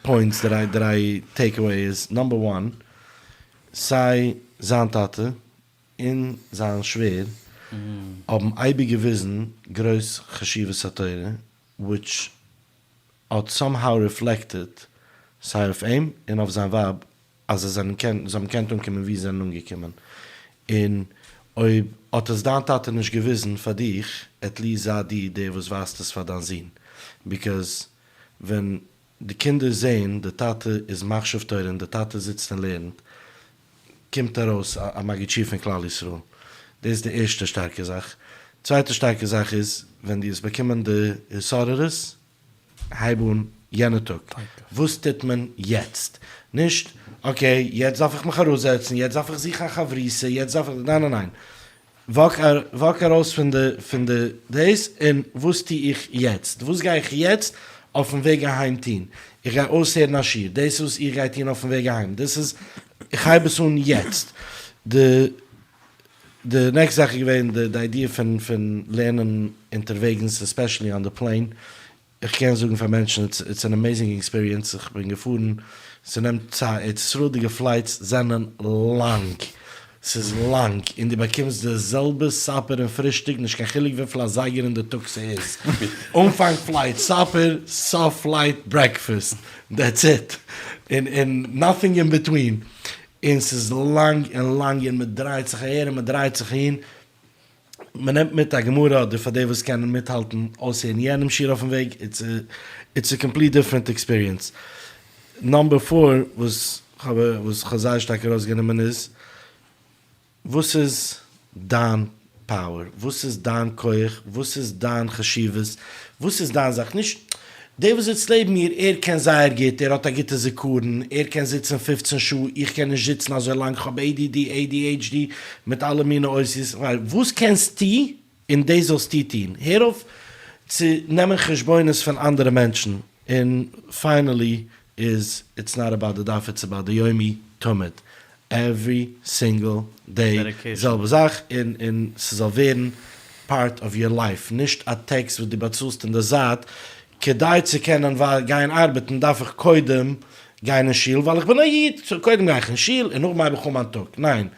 points that I take away is, number 1, sei Zantate in Zan Schwer haben eibige Wissen groß Geschive Satire, which had somehow reflected sei auf ihm und auf sein Wab, als seinem Kennt umgekommen, wie sein umgekommen. In oi hat es dann Tate nicht gewissen für dich, at least sah die Idee, was das für dann sehen. Because wenn die Kinder sehen, der Tate ist Machschafteuren, der Tate sitzt und lernt, kommt daraus a Magichief in Klal Yisrael. Das ist die erste starke Sache. Zweite starke Sache ist, wenn die es bekommen, die Sorgeres, heibun jene Tag. Wusstet man jetzt. Nicht, okay, jetzt darf ich mich heraussetzen, jetzt darf ich sich achavriesen, jetzt darf ich... Nein. Wak heraus von der das und wusste ich jetzt. Wus gehe ich jetzt auf dem Weg heim hin. Ich gehe aussehen nach hier. Das ist, ich gehe hin auf dem Weg heim. Das ist, ich habe es jetzt. The next Sache gewesen, the idea von lernen unterwegs, especially on the plane. Ich kann sagen für Menschen, it's an amazing experience. Ich bin gefahren, es nimmt Zeit, it's rudige Flights, sind lang. Es ist lang. Und du bekommst dasselbe Supper und Frühstück, nicht kein Chillig, wie viel Seiger in der Tuxe ist. Umfang Flight, Supper, soft flight, breakfast. That's it. And nothing in between. Und es ist lang und lang, und man dreht sich her, und man dreht sich hin. Man nimmt mit der Gemurra, oder von dem, was können mithalten, aussehen in jenem Schier auf dem Weg. It's a complete different experience. Number 4, was Chazai stark herausgenommen ist, was ist dein Power? Was ist dein Koich? Was ist dein Chashivas? Was ist dein Sach? Nicht, der was jetzt leben hier, kann sein, geht, hat gitte Sekuren, kann sitzen 15 Schuhe, ich kann nicht sitzen so lang, ich habe ADHD, mit allen meinen Äußers. Was kennst du in dieses Titin? Hierauf, zu nehmen Geschbeunis von anderen Menschen. And finally, it's not about the daf, it's about the Yomi Tumit. Every single day. Selbe Sach, in es soll werden part of your life. Nicht a text, wo die bezust in der Saat, kedai zu kennen, weil gein arbeiten, darf ich koidem, gein Schiel, weil ich bin Jid, so koidem gein Schiel, und noch mal bekomme an Tag. Nein,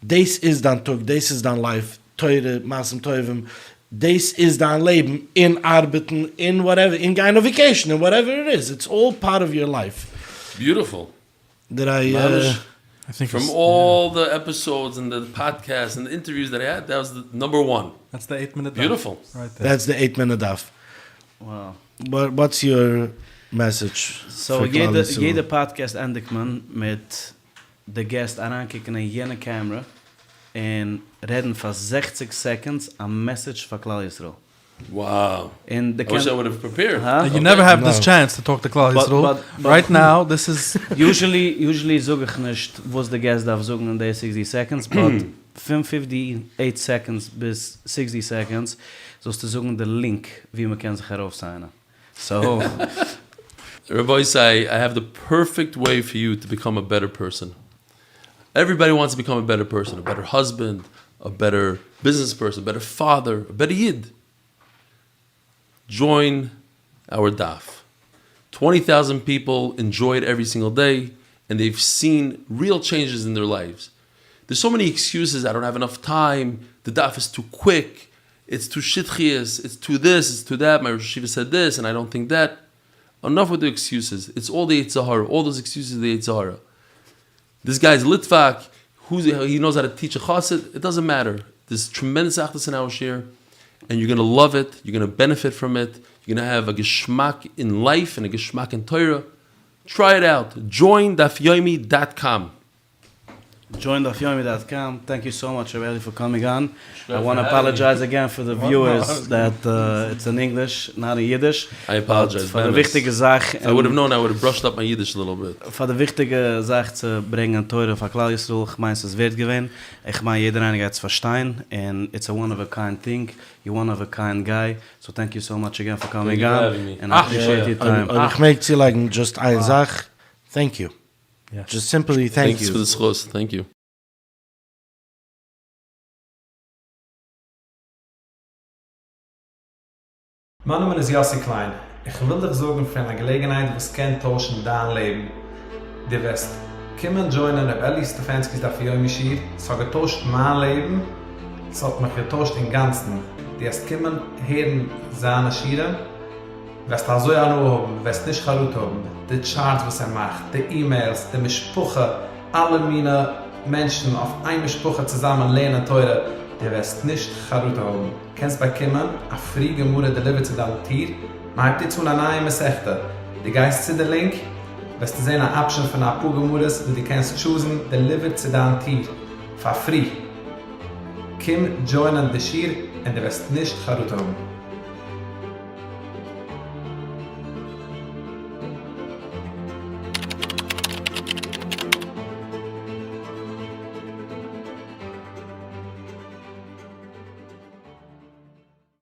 this is dan Tag, this is dan life, teure, maßem teuvem, this is dan Leben, in arbeiten, in whatever, in gein vacation, in whatever it is. It's all part of your life. Beautiful. That I think from all the episodes and the podcasts and the interviews that I had, that was the number 1. that's the 8-minute Beautiful. right there. That's the 8-minute daf. Wow. What's your message? So jede Podcast endigt man mit der Guest ankicken in jene Kamera und reden für 60 seconds a message für Klal Yisrael. Wow. And the I wish I would have prepared. You never have this chance to talk to Klal Yisrael. but- Right now, this is... Usually sage ich nicht, was der Guest darf sagen in der 60 seconds, but 58 seconds bis 60 seconds, so ist zu sagen der Link, wie man kann sich heraufzeichnen. So, Rabbi say, I have the perfect way for you to become a better person. Everybody wants to become a better person, a better husband, a better business person, a better father, a better Yid. Join our daf. 20,000 people enjoy it every single day, and they've seen real changes in their lives. There's so many excuses. I don't have enough time. The daf is too quick. It's too shitchias. It's too this. It's too that. My Rosh Hashiva said this, and I don't think that. Enough with the excuses. It's all the Yetzer Hara. All those excuses are the Yetzer Hara. This guy's Litvak. He knows how to teach a chassid. It doesn't matter. There's tremendous achdus in our shir, and you're going to love it. You're going to benefit from it. You're going to have a geschmack in life and a geschmack in Torah. Try it out. JoinDafYomi.com. JoinDafYomi.com. Thank you so much, Reb Eli, for coming on. I want to apologize again for the viewers that it's in English, not in Yiddish. I apologize. For the wichtige Sache. If I would have known, I would have brushed up my Yiddish a little bit. For the wichtige Sache zu bringen, Teure von Klal Yisrael, ich meine, es ist wert gewesen. Ich meine, jeder eine geht es verstehen. And it's a one-of-a-kind thing. You're one-of-a-kind guy. So thank you so much again for coming on. having me. And I appreciate your time. Und ich möchte Sie like just eine Sache. Thank you. Yes. Just simply thank Thanks you. for the schos. Thank you. Mein Name ist Yossi Klein. Ich will dich sorgen für eine Gelegenheit, was kann tauschen dein Leben. Du wirst kommen joinen Reb Eli Stefansky's DafYomi Shir. Es hat getauscht mein Leben. Es hat mich getauscht im Ganzen. Du wirst kommen, hören seine Shire. Wirst also ja nur haben, wirst nicht Charut haben. Die Charts, was macht, die E-Mails, die Mischpuche, alle meine Menschen auf eine Mischpuche zusammen lernen teure. Du wirst nicht Charut haben. Kennst bei Kimmen, a free gemure delivered zu deinem Tier, man hat dir zu einer neuen Mesechte. Die Geist zu der Link, wirst du sehen eine Option von einer Pugemures, die du kannst choosen, delivered zu deinem Tier. For free. Kim joinen the Shir, und du wirst nicht Charut haben.